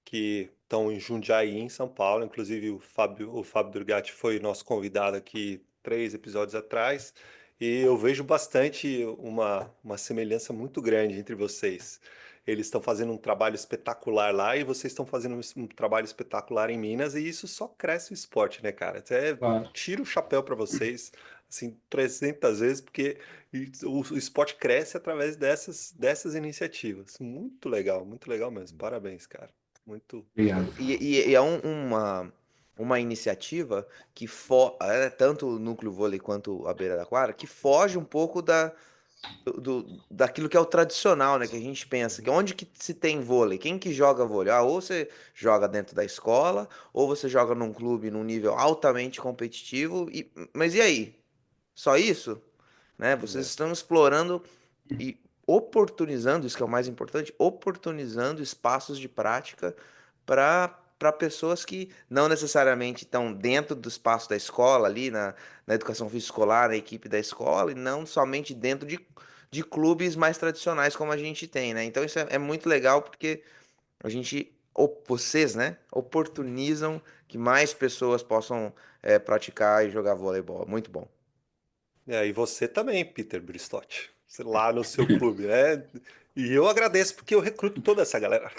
S1: que estão em Jundiaí, em São Paulo. Inclusive, o Fábio Durgatti foi nosso convidado aqui 3 episódios atrás. E eu vejo bastante uma semelhança muito grande entre vocês. Eles estão fazendo um trabalho espetacular lá e vocês estão fazendo um trabalho espetacular em Minas, e isso só cresce o esporte, né, cara? Até
S3: Claro.
S1: tiro o chapéu para vocês, assim, 300 vezes, porque o esporte cresce através dessas iniciativas. Muito legal mesmo. Parabéns, cara. Muito,
S3: Obrigado.
S2: E é uma iniciativa que tanto o Núcleo Vôlei quanto a Beira da Quadra, que foge um pouco daquilo que é o tradicional, né? Que a gente pensa, que onde que se tem vôlei? Quem que joga vôlei? Ou você joga dentro da escola, ou você joga num clube num nível altamente competitivo. Mas e aí? Só isso? Né? Vocês
S1: né?
S2: estão explorando e oportunizando, isso que é o mais importante, oportunizando espaços de prática para pessoas que não necessariamente estão dentro do espaço da escola, ali na educação física escolar, na equipe da escola, e não somente dentro de clubes mais tradicionais como a gente tem, né? Então isso é muito legal porque vocês, né, oportunizam que mais pessoas possam praticar e jogar voleibol. Muito bom.
S1: E você também, Peter Bristotti. Você lá no seu clube, né? E eu agradeço porque eu recruto toda essa galera.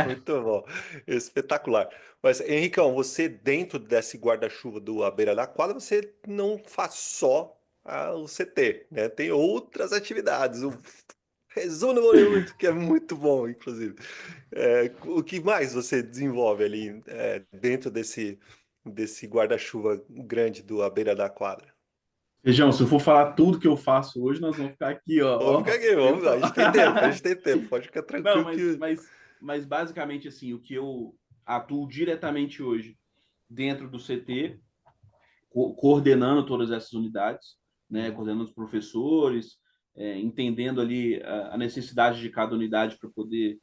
S1: Muito bom. Espetacular. Mas, Henricão, você dentro desse guarda-chuva do à beira da quadra, você não faz só o CT, né? Tem outras atividades. O resumo do muito, que é muito bom, inclusive. O que mais você desenvolve ali dentro desse guarda-chuva grande do à beira da quadra?
S3: Feijão, se eu for falar tudo que eu faço hoje, nós vamos ficar aqui,
S1: Vamos ficar
S3: ó,
S1: aqui,
S3: tempo
S1: vamos, a gente tem tempo, a gente tem tempo. Pode ficar
S3: Não,
S1: tranquilo
S3: mas,
S1: que.
S3: mas, mas basicamente assim, o que eu atuo diretamente hoje dentro do CT, coordenando todas essas unidades, né, coordenando os professores, entendendo ali a necessidade de cada unidade para poder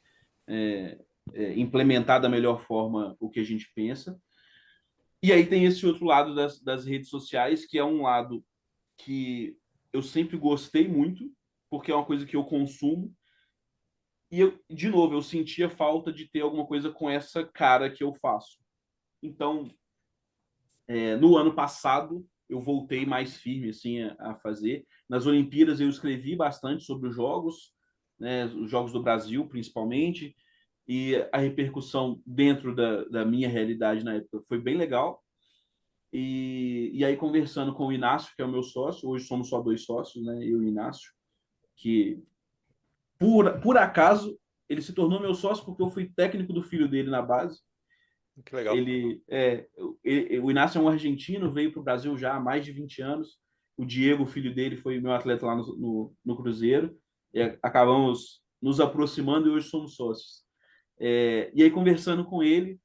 S3: implementar da melhor forma o que a gente pensa. E aí tem esse outro lado das redes sociais, que é um lado que eu sempre gostei muito, porque é uma coisa que eu consumo. E eu, de novo, eu sentia falta de ter alguma coisa com essa cara que eu faço. Então, no ano passado, eu voltei mais firme assim a fazer. Nas Olimpíadas, eu escrevi bastante sobre os jogos, né, os jogos do Brasil, principalmente, e a repercussão dentro da minha realidade na época foi bem legal. E aí, conversando com o Inácio, que é o meu sócio, hoje somos só dois sócios, né, eu e o Inácio, que por acaso ele se tornou meu sócio porque eu fui técnico do filho dele na base.
S1: Que legal.
S3: O Inácio é um argentino, veio para o Brasil já há mais de 20 anos. O Diego, o filho dele, foi meu atleta lá no Cruzeiro. E acabamos nos aproximando e hoje somos sócios. E aí, conversando com ele,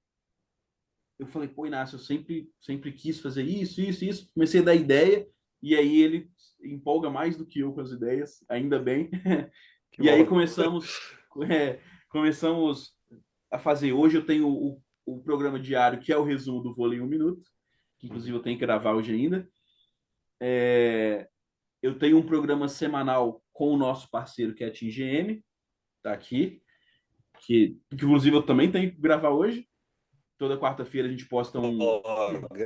S3: eu falei, pô, Inácio, eu sempre quis fazer isso, isso, isso. Comecei a dar ideia, e aí ele empolga mais do que eu com as ideias, ainda bem.
S1: Que
S3: E aí
S1: bom.
S3: começamos a fazer. Hoje eu tenho o programa diário, que é o resumo do vôlei em um minuto, que inclusive eu tenho que gravar hoje ainda. Eu tenho um programa semanal com o nosso parceiro, que é a Team GM, tá aqui, que inclusive eu também tenho que gravar hoje. Toda quarta-feira a gente posta um.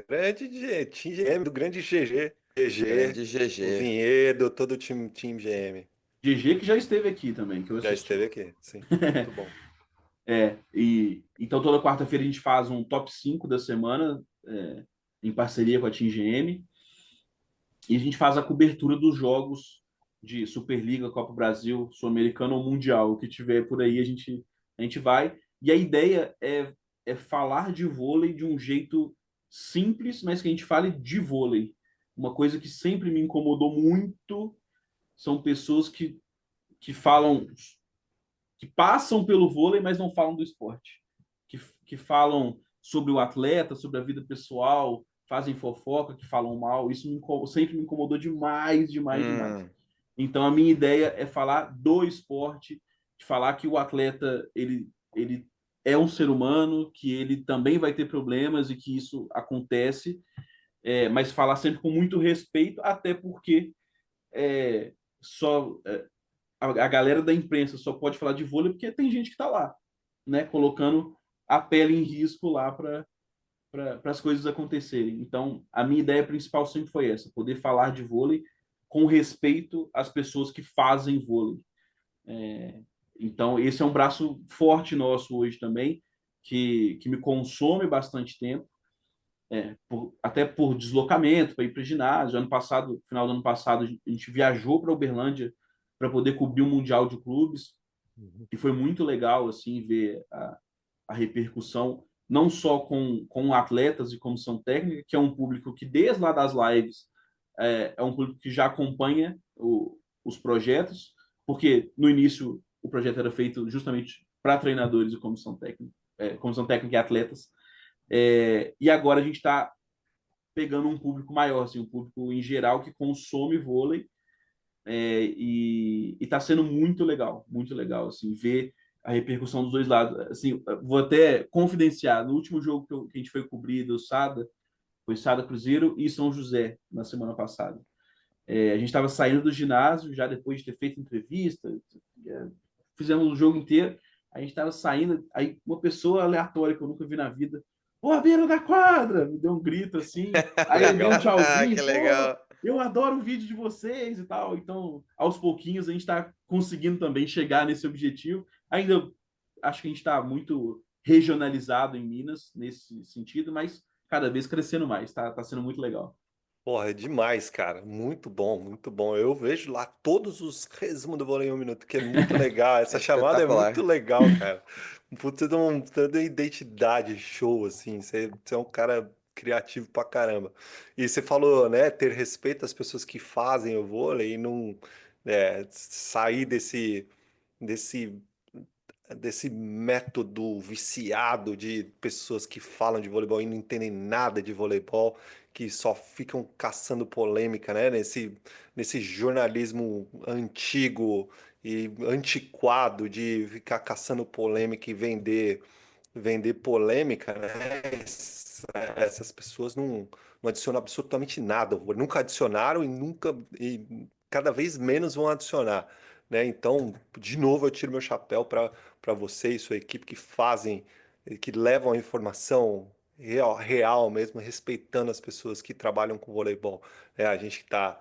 S1: Grande Team GM, do grande GG. GG,
S2: Grande
S1: o
S2: GG.
S1: Vinhedo, todo o time GM.
S3: GG que já esteve aqui também, que eu
S1: Já
S3: assisti.
S1: esteve aqui, sim. Muito bom.
S3: E então toda quarta-feira a gente faz um top 5 da semana, em parceria com a Team GM, e a gente faz a cobertura dos jogos de Superliga, Copa Brasil, Sul-Americano ou Mundial, o que tiver por aí a gente vai. E a ideia é falar de vôlei de um jeito simples, mas que a gente fale de vôlei. Uma coisa que sempre me incomodou muito são pessoas que falam, que passam pelo vôlei, mas não falam do esporte. Que falam sobre o atleta, sobre a vida pessoal, fazem fofoca, que falam mal. Isso sempre me incomodou demais, demais, demais. Então, a minha ideia é falar do esporte, de falar que o atleta ele é um ser humano, que ele também vai ter problemas e que isso acontece, mas falar sempre com muito respeito, até porque só a galera da imprensa só pode falar de vôlei porque tem gente que está lá, né, colocando a pele em risco lá para as coisas acontecerem. Então, a minha ideia principal sempre foi essa: poder falar de vôlei com respeito às pessoas que fazem vôlei. Então, esse é um braço forte nosso hoje também, que me consome bastante tempo, até por deslocamento, para ir para o ginásio. Ano passado, final do ano passado, a gente viajou para Uberlândia para poder cobrir o Mundial de Clubes, e foi muito legal assim ver a repercussão, não só com atletas e comissão técnica, que é um público que, desde lá das lives, é um público que já acompanha os projetos, porque no início o projeto era feito justamente para treinadores e comissão técnica e atletas, e agora a gente está pegando um público maior, assim, um público em geral que consome vôlei, e está sendo muito legal, assim, ver a repercussão dos dois lados. Assim, vou até confidenciar, no último jogo que a gente foi cobrir do Sada, foi Sada Cruzeiro e São José, na semana passada. A gente estava saindo do ginásio, já depois de ter feito entrevista, fizemos o jogo inteiro, a gente estava saindo, aí uma pessoa aleatória que eu nunca vi na vida, pô, a beira da quadra, me deu um grito assim, aí ele deu um
S2: Legal.
S3: tchauzinho,
S2: Que
S3: pô,
S2: legal.
S3: eu adoro o vídeo de vocês e tal. Então, aos pouquinhos, a gente está conseguindo também chegar nesse objetivo. Ainda acho que a gente está muito regionalizado em Minas nesse sentido, mas cada vez crescendo mais. Tá sendo muito legal.
S1: Porra, é demais, cara. Muito bom, muito bom. Eu vejo lá todos os resumos do Vôlei em um Minuto, que é muito legal.
S2: É
S1: Essa chamada é muito
S2: espetacular.
S1: legal, cara. Puta, de uma identidade show, assim. Você é um cara criativo pra caramba. E você falou, né, ter respeito às pessoas que fazem o vôlei e não sair desse desse método viciado de pessoas que falam de voleibol e não entendem nada de voleibol, que só ficam caçando polêmica, né? Nesse jornalismo antigo e antiquado de ficar caçando polêmica e vender polêmica, né? Essas pessoas não adicionam absolutamente nada. Nunca adicionaram e cada vez menos vão adicionar, né? Então, de novo, eu tiro meu chapéu para você e sua equipe que fazem, que levam a informação real mesmo, respeitando as pessoas que trabalham com voleibol. A gente que está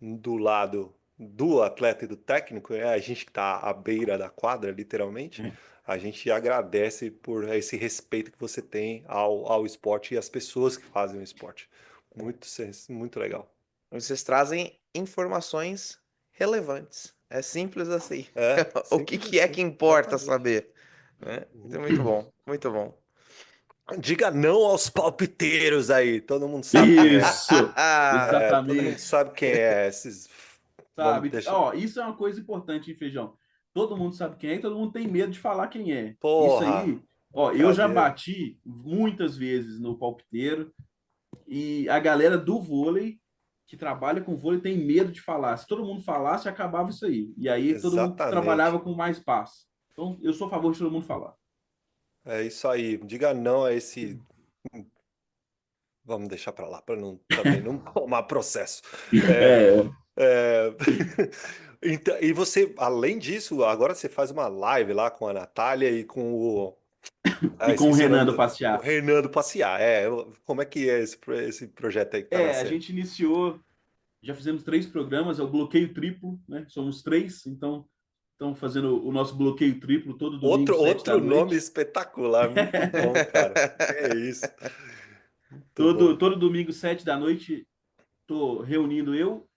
S1: do lado do atleta e do técnico, a gente que está à beira da quadra, literalmente, a gente agradece por esse respeito que você tem ao esporte e às pessoas que fazem o esporte. Muito, muito legal.
S2: Vocês trazem informações relevantes. É simples assim. O que
S1: Simples
S2: que é que
S1: assim,
S2: importa
S1: exatamente.
S2: saber? Né? Então, muito bom, muito bom.
S1: Diga não aos palpiteiros aí, todo mundo sabe quem é.
S3: Isso!
S1: Todo mundo
S3: Exatamente.
S1: sabe quem é. Esses... Vamos
S3: Sabe?
S1: deixar.
S3: Ó, isso é uma coisa importante, hein, Feijão? Todo mundo sabe quem é e todo mundo tem medo de falar quem é. Isso
S1: Porra,
S3: aí, ó, eu já
S1: brincadeira.
S3: bati muitas vezes no palpiteiro e a galera do vôlei que trabalha com vôlei tem medo de falar. Se todo mundo falasse, acabava isso aí. E aí todo mundo trabalhava
S1: Exatamente.
S3: com mais paz. Então, eu sou a favor de todo mundo falar.
S1: É isso aí. Diga não a esse. Vamos deixar para lá, para não também não tomar processo. É,
S3: É,
S1: é, Então, e você, além disso, agora você faz uma live lá com a Natália e com o.
S3: e
S1: Ah,
S3: com o
S1: esqueci o
S3: Renan
S1: nome
S3: do
S1: o
S3: Passear.
S1: Renan do Passear. Como é que é esse projeto aí que tá
S3: A
S1: nascendo?
S3: gente iniciou, já fizemos 3 programas, é o bloqueio triplo, né? Somos 3, então estamos fazendo o nosso bloqueio triplo todo domingo,
S1: Outro,
S3: 7 da
S1: outro nome
S3: noite.
S1: espetacular, muito bom, cara. É isso, muito
S3: Todo,
S1: bom.
S3: todo domingo, 7 da noite, estou reunindo eu,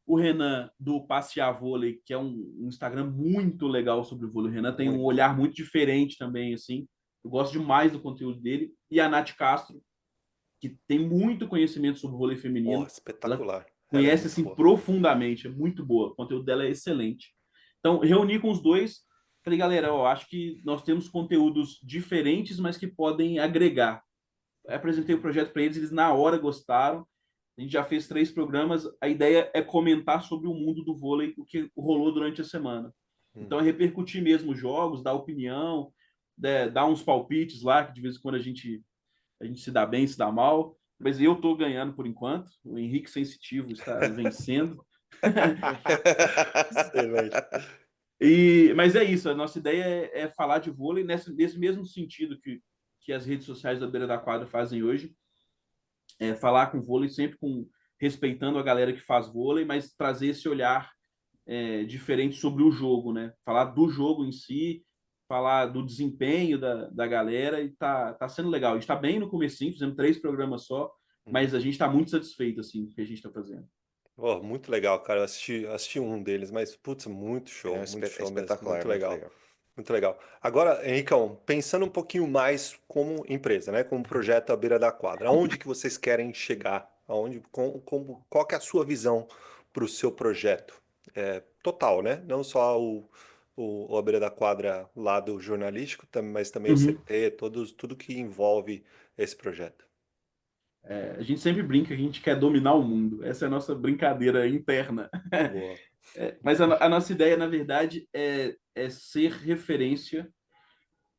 S3: o Renan do Passear Vôlei, que é um Instagram muito legal sobre o vôlei. O Renan tem um
S1: Muito.
S3: olhar muito diferente também, assim. Eu gosto demais do conteúdo dele. E a Nath Castro, que tem muito conhecimento sobre o vôlei
S1: Porra,
S3: feminino. Ela
S1: espetacular. Ela é
S3: conhece,
S1: muito
S3: assim,
S1: boa.
S3: profundamente. É muito boa. O conteúdo dela é excelente. Então, reuni com os dois. Falei, galera, eu acho que nós temos conteúdos diferentes, mas que podem agregar. Apresentei o projeto para eles, eles na hora gostaram. A gente já fez 3 programas. A ideia é comentar sobre o mundo do vôlei, o que rolou durante a semana. Então, é
S1: Uhum.
S3: repercutir mesmo os jogos, dar opinião, dar uns palpites lá, que de vez em quando a gente se dá bem, se dá mal. Mas eu estou ganhando por enquanto. O Henrique Sensitivo está vencendo.
S1: Excelente.
S3: Mas é isso, a nossa ideia é falar de vôlei nesse mesmo sentido que as redes sociais da beira da quadra fazem hoje, falar com vôlei sempre respeitando a galera que faz vôlei, mas trazer esse olhar diferente sobre o jogo, né? Falar do jogo em si, falar do desempenho da galera e tá sendo legal. A gente tá bem no comecinho, fizemos 3 programas só, mas a gente tá muito satisfeito, assim, com o que a gente tá fazendo.
S1: Oh, muito legal, cara. Eu assisti um deles, mas, putz, muito
S2: É
S1: show mesmo.
S2: espetacular,
S1: Muito
S2: muito
S1: legal.
S2: legal.
S1: Muito legal. Agora, Henricão, pensando um pouquinho mais como empresa, né? Como projeto à beira da quadra, aonde que vocês querem chegar? Qual que é a sua visão para o seu projeto? Total, né? Não só o à beira da quadra lado jornalístico, mas também o
S3: Uhum.
S1: CT, tudo que envolve esse projeto.
S3: A gente sempre brinca que a gente quer dominar o mundo. Essa é a nossa brincadeira interna.
S1: Boa.
S3: Mas a nossa ideia, na verdade, é ser referência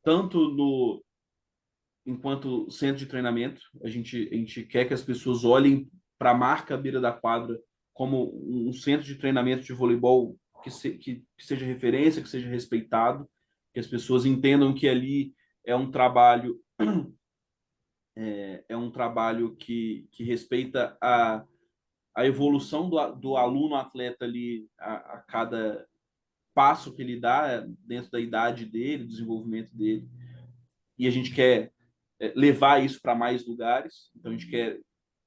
S3: tanto no enquanto centro de treinamento. A gente quer que as pessoas olhem para a marca à beira da quadra como um centro de treinamento de voleibol que seja referência, que seja respeitado, que as pessoas entendam que ali é um trabalho é um trabalho que respeita a evolução do aluno atleta ali a cada passo que ele dá dentro da idade dele, desenvolvimento dele, e a gente quer levar isso para mais lugares, então a gente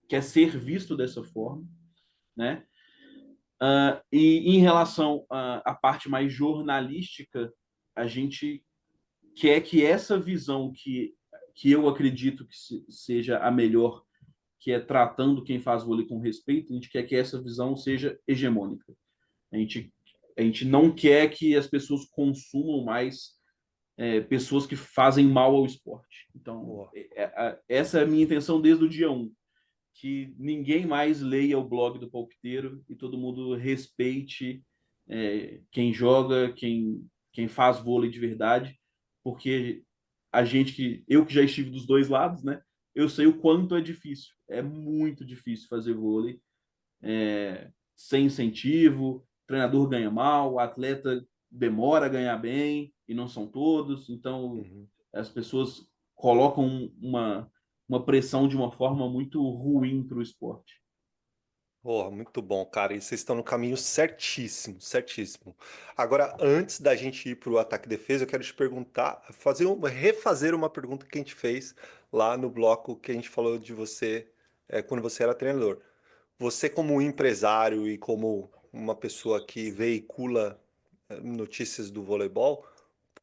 S3: quer ser visto dessa forma, né? E em relação à parte mais jornalística, a gente quer que essa visão que eu acredito que seja a melhor, que é tratando quem faz vôlei com respeito, a gente quer que essa visão seja hegemônica. A gente, a gente não quer que as pessoas consumam mais pessoas que fazem mal ao esporte. Então, essa é a minha intenção desde o dia 1, que ninguém mais leia o blog do palpiteiro e todo mundo respeite quem joga, quem faz vôlei de verdade, porque eu que já estive dos dois lados, né? Eu sei o quanto é difícil. É muito difícil fazer vôlei sem incentivo, o treinador ganha mal, o atleta demora a ganhar bem, e não são todos, então as pessoas colocam uma pressão de uma forma muito ruim para o esporte.
S1: Porra, muito bom, cara. E vocês estão no caminho certíssimo, certíssimo. Agora, antes da gente ir para o ataque e defesa, eu quero te perguntar, refazer uma pergunta que a gente fez lá no bloco que a gente falou de você quando você era treinador. Você, como um empresário e como uma pessoa que veicula notícias do voleibol,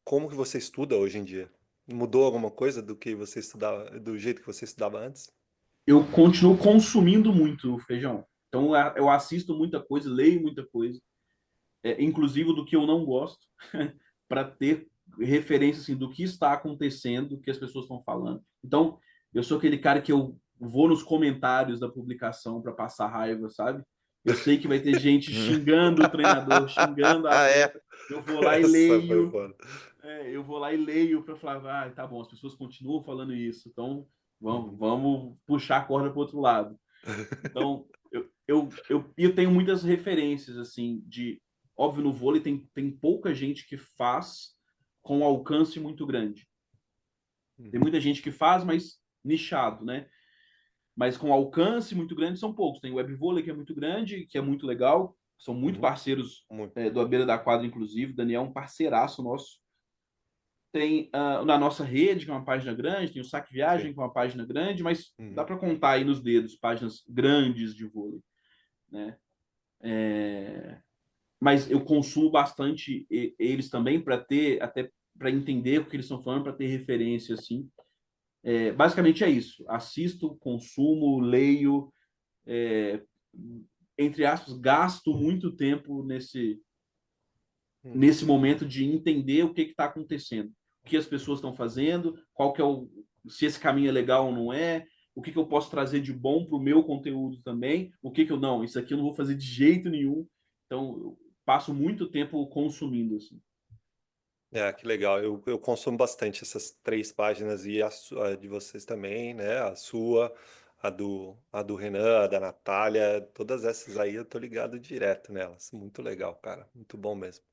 S1: como que você estuda hoje em dia? Mudou alguma coisa do que você estudava, do jeito que você estudava antes?
S3: Eu continuo consumindo muito o feijão. Então eu assisto muita coisa, leio muita coisa, inclusive do que eu não gosto, para ter referência assim, do que está acontecendo, do que as pessoas estão falando. Então, eu sou aquele cara que eu vou nos comentários da publicação para passar raiva, sabe? Eu sei que vai ter gente xingando o treinador, xingando a
S2: Ah, é.
S3: atleta. Eu vou lá e
S1: Essa foi
S3: leio,
S1: foda.
S3: eu vou lá e leio para falar, tá bom, as pessoas continuam falando isso, então vamos puxar a corda para o outro lado. Então, eu tenho muitas referências, assim, Óbvio, no vôlei tem pouca gente que faz com alcance muito grande. Tem muita gente que faz, mas nichado, né? Mas com alcance muito grande são poucos. Tem o web vôlei, que é muito grande, que é muito legal. São muito
S1: Uhum.
S3: parceiros
S1: Muito.
S3: do À Beira da Quadra, inclusive. O Daniel é um parceiraço nosso. Tem na nossa rede, que é uma página grande, tem o Saque
S1: Sim.
S3: Viagem, que é uma página grande, mas dá
S1: Uhum.
S3: para contar aí nos dedos páginas grandes de vôlei, né? Mas eu consumo bastante eles também para ter até para entender o que eles estão falando, para ter referência assim. Basicamente é isso. Assisto, consumo, leio, é, entre aspas, gasto muito tempo
S1: Uhum.
S3: nesse momento de entender o que está acontecendo, o que as pessoas estão fazendo, qual que é se esse caminho é legal ou não é, o que eu posso trazer de bom para o meu conteúdo também, o que eu não, isso aqui eu não vou fazer de jeito nenhum. Então, eu passo muito tempo consumindo assim.
S1: Que legal. Eu consumo bastante essas três páginas e a de vocês também, né? A sua, a do Renan, a da Natália, todas essas aí eu tô ligado direto nelas. Muito legal, cara. Muito bom mesmo.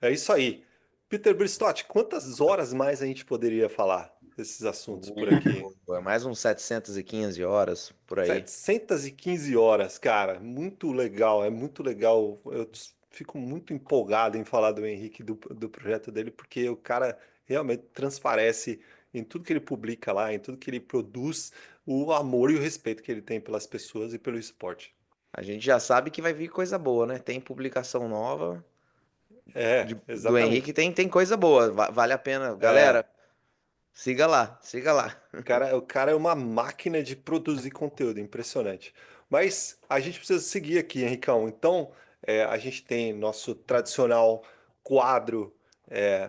S1: É isso aí. Peter Bristotti, quantas horas mais a gente poderia falar desses assuntos por aqui?
S2: Mais uns 715 horas por aí.
S1: 715 horas, cara, muito legal, é muito legal. Fico muito empolgado em falar do Henrique, do projeto dele, porque o cara realmente transparece em tudo que ele publica lá, em tudo que ele produz, o amor e o respeito que ele tem pelas pessoas e pelo esporte.
S2: A gente já sabe que vai vir coisa boa, né? Tem publicação nova do
S1: Exatamente.
S2: Henrique, tem coisa boa. Vale a pena.
S1: É,
S2: Galera, siga lá, siga lá.
S1: o cara é uma máquina de produzir conteúdo, impressionante. Mas a gente precisa seguir aqui, Henricão. Então, a gente tem nosso tradicional quadro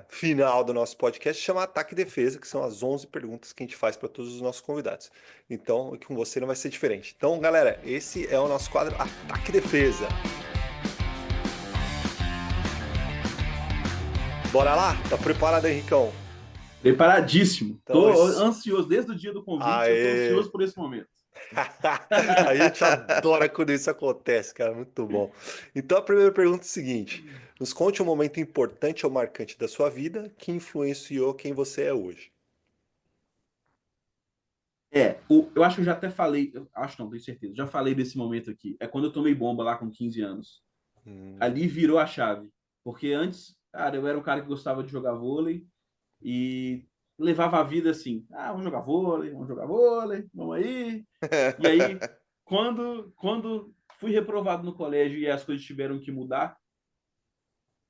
S1: final do nosso podcast, chama Ataque e Defesa, que são as 11 perguntas que a gente faz para todos os nossos convidados. Então, com você não vai ser diferente. Então, galera, esse é o nosso quadro Ataque e Defesa. Bora lá? Tá preparado, Henricão?
S3: Preparadíssimo.
S1: Então,
S3: Tô ansioso desde o dia do convite, eu tô
S1: aê!
S3: ansioso por esse momento.
S1: A gente adora quando isso acontece, cara. Muito bom. Então a primeira pergunta é a seguinte: nos conte um momento importante ou marcante da sua vida que influenciou quem você é hoje.
S3: Eu acho que eu já até falei, acho não, tenho certeza, já falei desse momento aqui. É quando eu tomei bomba lá com 15 anos.
S1: Hum.
S3: Ali virou a chave. Porque antes, cara, eu era um cara que gostava de jogar vôlei e levava a vida assim: vamos jogar vôlei, vamos aí. E aí, quando fui reprovado no colégio e as coisas tiveram que mudar,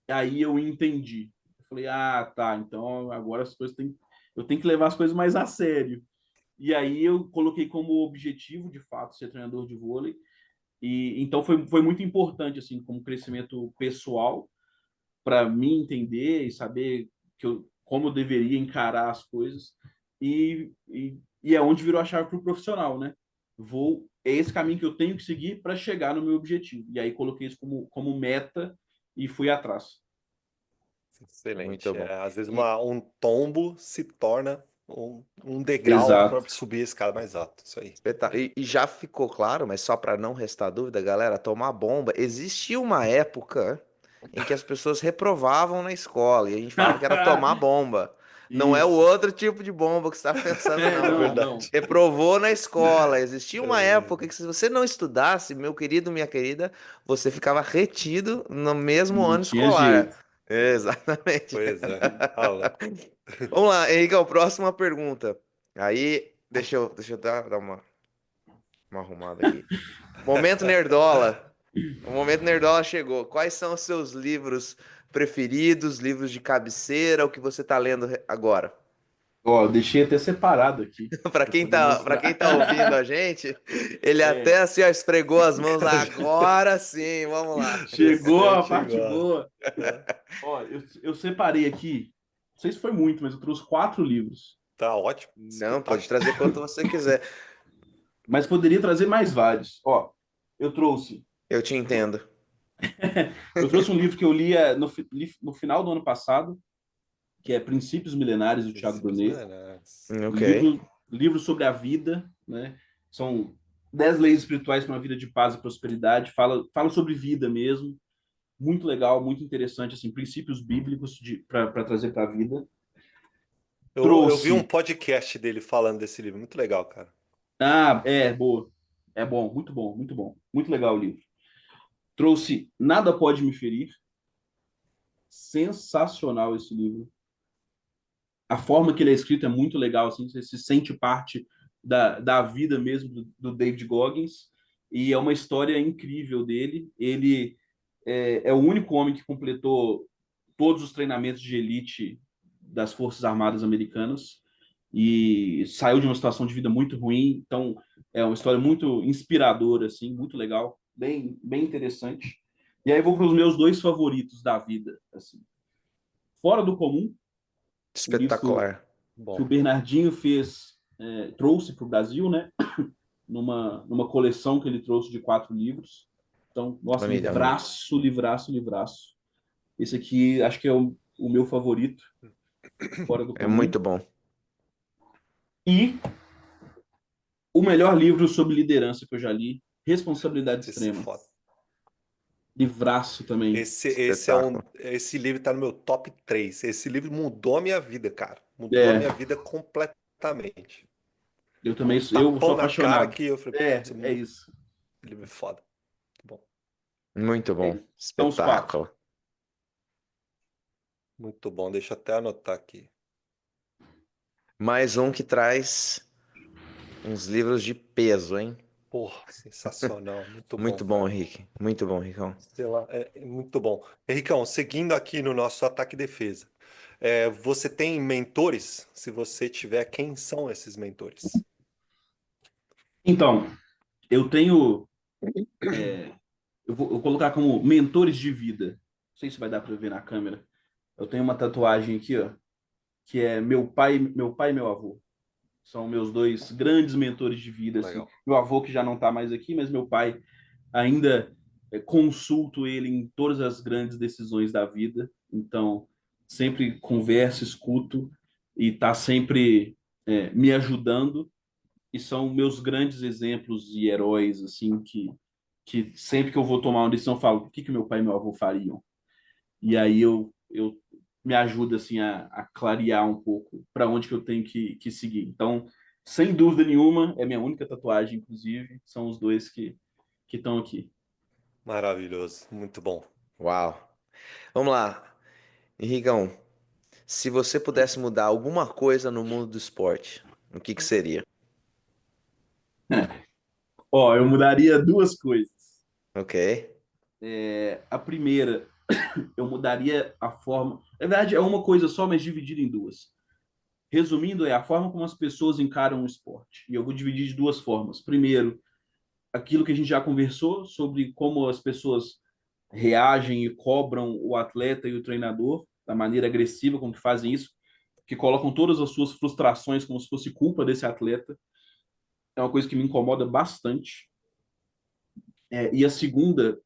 S3: aí eu entendi. Eu falei: ah, tá, então agora as coisas têm. Eu tenho que levar as coisas mais a sério. E aí eu coloquei como objetivo, de fato, ser treinador de vôlei. E então foi muito importante, assim, como crescimento pessoal, para mim entender e saber como eu deveria encarar as coisas. E é onde virou a chave para o profissional, né? É esse caminho que eu tenho que seguir para chegar no meu objetivo. E aí coloquei isso como meta e fui atrás.
S2: Muito
S1: Excelente.
S2: bom.
S1: Às vezes
S2: E,
S1: um tombo se torna um degrau para
S3: Exato.
S1: subir a escada mais alto. Isso aí.
S2: e já ficou claro, mas só para não restar dúvida, galera, tomar bomba. Existia uma época em que as pessoas reprovavam na escola e a gente falava que era tomar bomba. Não é o
S3: Isso.
S2: outro tipo de bomba que você está pensando,
S3: É,
S2: não,
S1: É
S3: não,
S2: tá?
S3: não.
S1: verdade.
S2: Reprovou na escola. Existia uma
S1: É,
S2: época que se você não estudasse, meu querido, minha querida, você ficava retido no mesmo
S3: Não
S2: ano
S3: tinha
S2: escolar.
S3: jeito.
S2: Exatamente.
S1: pois é. Ah, louco.
S2: Vamos lá, Henrique, próxima pergunta. Aí, deixa eu dar uma arrumada aqui. Momento Nerdola. O momento Nerdola chegou. Quais são os seus livros preferidos, livros de cabeceira, o que você tá lendo agora?
S3: Ó, eu deixei até separado aqui
S2: Para
S3: para
S2: quem
S3: poder
S2: tá, para
S3: mostrar.
S2: quem tá ouvindo a gente, ele
S3: É,
S2: até assim, ó, esfregou as mãos. Agora sim, vamos lá.
S3: chegou a
S1: Interessante,
S3: parte
S1: igual.
S3: boa. Ó, eu separei aqui, não sei se foi muito, mas eu trouxe 4 livros.
S1: Tá ótimo.
S2: Não, pode
S1: Espetáculo.
S2: trazer quanto você quiser.
S3: Mas poderia trazer mais vários. Ó, eu trouxe.
S2: Eu te entendo.
S3: Eu trouxe um livro que eu lia no final do ano passado, que é Princípios Milenares, do Tiago
S1: Princípios
S3: Brunet.
S1: milenares.
S2: Ok.
S3: Livro sobre a vida, né? São 10 leis espirituais para uma vida de paz e prosperidade. Fala sobre vida mesmo. Muito legal, muito interessante, assim, princípios bíblicos para trazer para a vida.
S1: Eu vi um
S3: Trouxe.
S1: podcast dele falando desse livro. Muito legal, cara.
S3: Boa. É bom, muito bom, muito bom. Muito legal o livro. Trouxe Nada Pode Me Ferir. Sensacional esse livro. A forma que ele é escrito é muito legal, assim, você se sente parte da vida mesmo do David Goggins. E é uma história incrível dele. Ele é o único homem que completou todos os treinamentos de elite das Forças Armadas Americanas e saiu de uma situação de vida muito ruim. Então, é uma história muito inspiradora, assim, muito legal, bem interessante. E aí vou para os meus dois favoritos da vida, assim. Fora do Comum, um livro
S2: Espetacular.
S3: que o
S1: Bom.
S3: Bernardinho trouxe para o Brasil, né? Numa coleção que ele trouxe de 4 livros. Então, nossa,
S2: Amiga.
S3: livraço, livraço, livraço. Esse aqui acho que é o meu favorito, Fora do
S2: É
S3: Comum.
S2: muito bom.
S3: E o melhor livro sobre liderança que eu já li, Responsabilidade
S1: Esse é
S3: Extrema.
S1: foda.
S3: Livraço também.
S2: Espetáculo.
S1: Esse livro tá no meu top 3. Esse livro mudou a minha vida, cara. Mudou a
S3: É,
S1: minha vida completamente.
S3: eu
S1: Foi
S3: também
S1: um
S3: eu sou
S1: tapão na cara
S3: apaixonado.
S1: que eu falei, putz,
S3: É isso.
S1: esse livro é foda. Muito bom.
S2: Muito
S3: É
S2: bom.
S3: isso. São os 4.
S2: Espetáculo.
S1: Muito bom. Deixa eu até anotar aqui.
S2: Mais um que traz uns livros de peso, hein?
S1: Porra, sensacional. Muito bom,
S2: Muito bom,
S1: cara.
S2: Henrique. Muito bom, Ricão.
S1: Sei lá, é muito bom. Henricão, seguindo aqui no nosso ataque e defesa, você tem mentores? Se você tiver, quem são esses mentores?
S3: Então, eu tenho. Eu vou colocar como mentores de vida. Não sei se vai dar para ver na câmera. Eu tenho uma tatuagem aqui, ó, que é meu pai e meu avô. São meus dois grandes mentores de vida, assim.
S1: Legal.
S3: Meu avô que já não está mais aqui, mas meu pai ainda consulto ele em todas as grandes decisões da vida. Então, sempre converso, escuto e está sempre me ajudando. E são meus grandes exemplos e heróis, assim, que sempre que eu vou tomar uma decisão, eu falo, o que meu pai e meu avô fariam? E aí eu me ajuda, assim, a clarear um pouco para onde que eu tenho que seguir. Então, sem dúvida nenhuma, é minha única tatuagem, inclusive. São os dois que estão aqui.
S1: Maravilhoso, muito bom.
S2: Uau. Vamos lá. Henricão, se você pudesse mudar alguma coisa no mundo do esporte, o que que seria?
S3: Ó, eu mudaria duas coisas.
S2: Ok.
S3: A primeira, eu mudaria a forma. Na verdade, é uma coisa só, mas dividida em duas. Resumindo, é a forma como as pessoas encaram o esporte. E eu vou dividir de duas formas. Primeiro, aquilo que a gente já conversou sobre como as pessoas reagem e cobram o atleta e o treinador da maneira agressiva com que fazem isso, que colocam todas as suas frustrações como se fosse culpa desse atleta. É uma coisa que me incomoda bastante. E a segunda,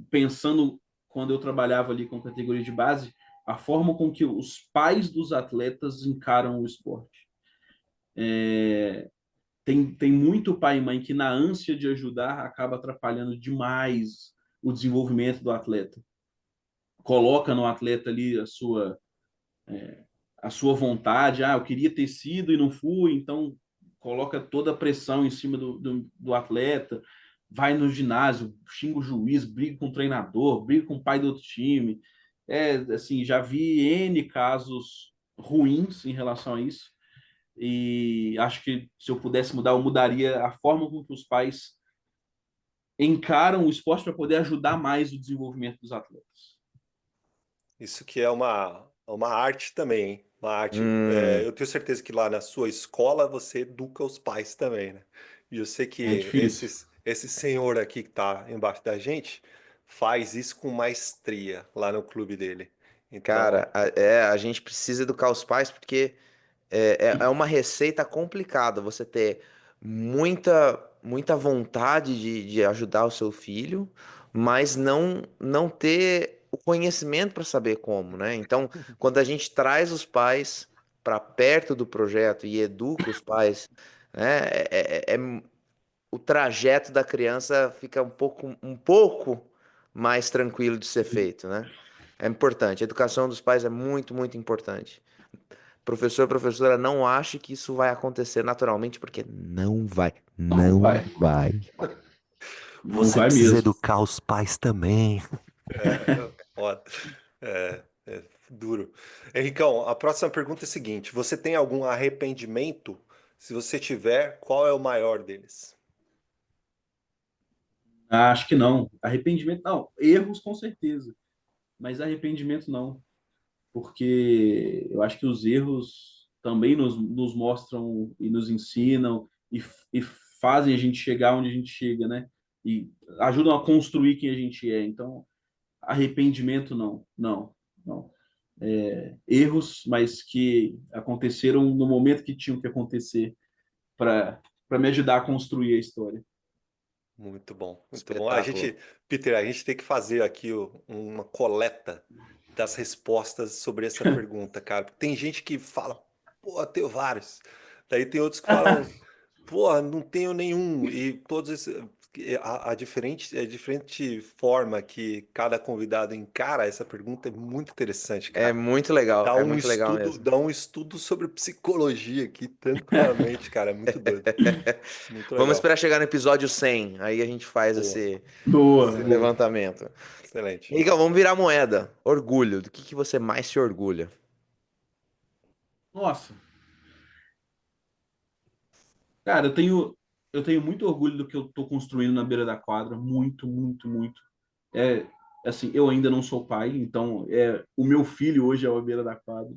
S3: pensando quando eu trabalhava ali com categoria de base, a forma com que os pais dos atletas encaram o esporte. Tem muito pai e mãe que, na ânsia de ajudar, acaba atrapalhando demais o desenvolvimento do atleta. Coloca no atleta ali a sua vontade. Ah, eu queria ter sido e não fui, então coloca toda a pressão em cima do atleta. Vai no ginásio, xinga o juiz, briga com o treinador, briga com o pai do outro time. Assim, já vi N casos ruins em relação a isso. E acho que se eu pudesse mudar, eu mudaria a forma com que os pais encaram o esporte para poder ajudar mais o desenvolvimento dos atletas.
S1: Isso que é uma arte também, hein? Uma arte.
S2: Hum,
S1: Eu tenho certeza que lá na sua escola você educa os pais também, né? E eu sei
S3: É
S1: que
S3: difícil.
S1: esse senhor aqui que está embaixo da gente faz isso com maestria lá no clube dele. Então,
S2: cara, a gente precisa educar os pais porque é uma receita complicada você ter muita vontade de ajudar o seu filho, mas não ter o conhecimento para saber como, né? Então, quando a gente traz os pais para perto do projeto e educa os pais, né, o trajeto da criança fica um pouco mais tranquilo de ser feito, né? É importante. A educação dos pais é muito importante. Professor, professora, não ache que isso vai acontecer naturalmente, porque não vai.
S3: Não
S2: Não
S3: vai.
S2: vai.
S3: Não
S1: você
S3: vai
S1: precisa
S3: mesmo.
S1: educar os pais também. Foda. É duro. Henricão, a próxima pergunta é a seguinte: você tem algum arrependimento? Se você tiver, qual é o maior deles?
S3: Acho que não. Arrependimento, não. Erros, com certeza. Mas arrependimento, não. Porque eu acho que os erros também nos mostram e nos ensinam e fazem a gente chegar onde a gente chega, né? E ajudam a construir quem a gente é. Então, arrependimento, não. Não, não. Erros, mas que aconteceram no momento que tinham que acontecer para me ajudar a construir a história.
S1: Muito bom, muito bom.
S2: Espetáculo.
S1: Peter, a gente tem que fazer aqui uma coleta das respostas sobre essa pergunta, cara. Porque tem gente que fala, pô, eu tenho vários. Daí tem outros que falam, pô, não tenho nenhum. E todos esses, a diferente forma que cada convidado encara essa pergunta é muito interessante, cara.
S2: É muito legal mesmo.
S1: Dá um estudo sobre psicologia aqui, tranquilamente, cara. É muito doido. Muito
S2: Vamos
S1: legal.
S2: esperar chegar no episódio 100, aí a gente faz
S1: Boa,
S3: Boa,
S2: esse
S3: boa.
S1: excelente,
S2: levantamento.
S1: excelente.
S2: Henricão, vamos virar moeda. Orgulho. Do que você mais se orgulha?
S3: Nossa, cara, eu tenho muito orgulho do que eu estou construindo na beira da quadra, muito, muito, muito. É, assim, eu ainda não sou pai, então o meu filho hoje é a beira da quadra.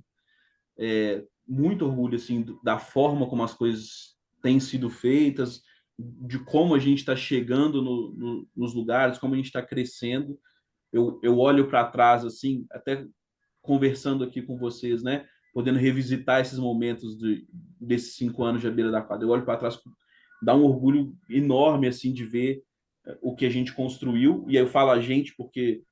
S3: Muito orgulho assim da forma como as coisas têm sido feitas, de como a gente está chegando nos lugares, como a gente está crescendo. Eu olho para trás assim, até conversando aqui com vocês, né? Podendo revisitar esses momentos desses 5 anos de beira da quadra. Eu olho para trás, dá um orgulho enorme assim de ver o que a gente construiu. E aí eu falo a gente porque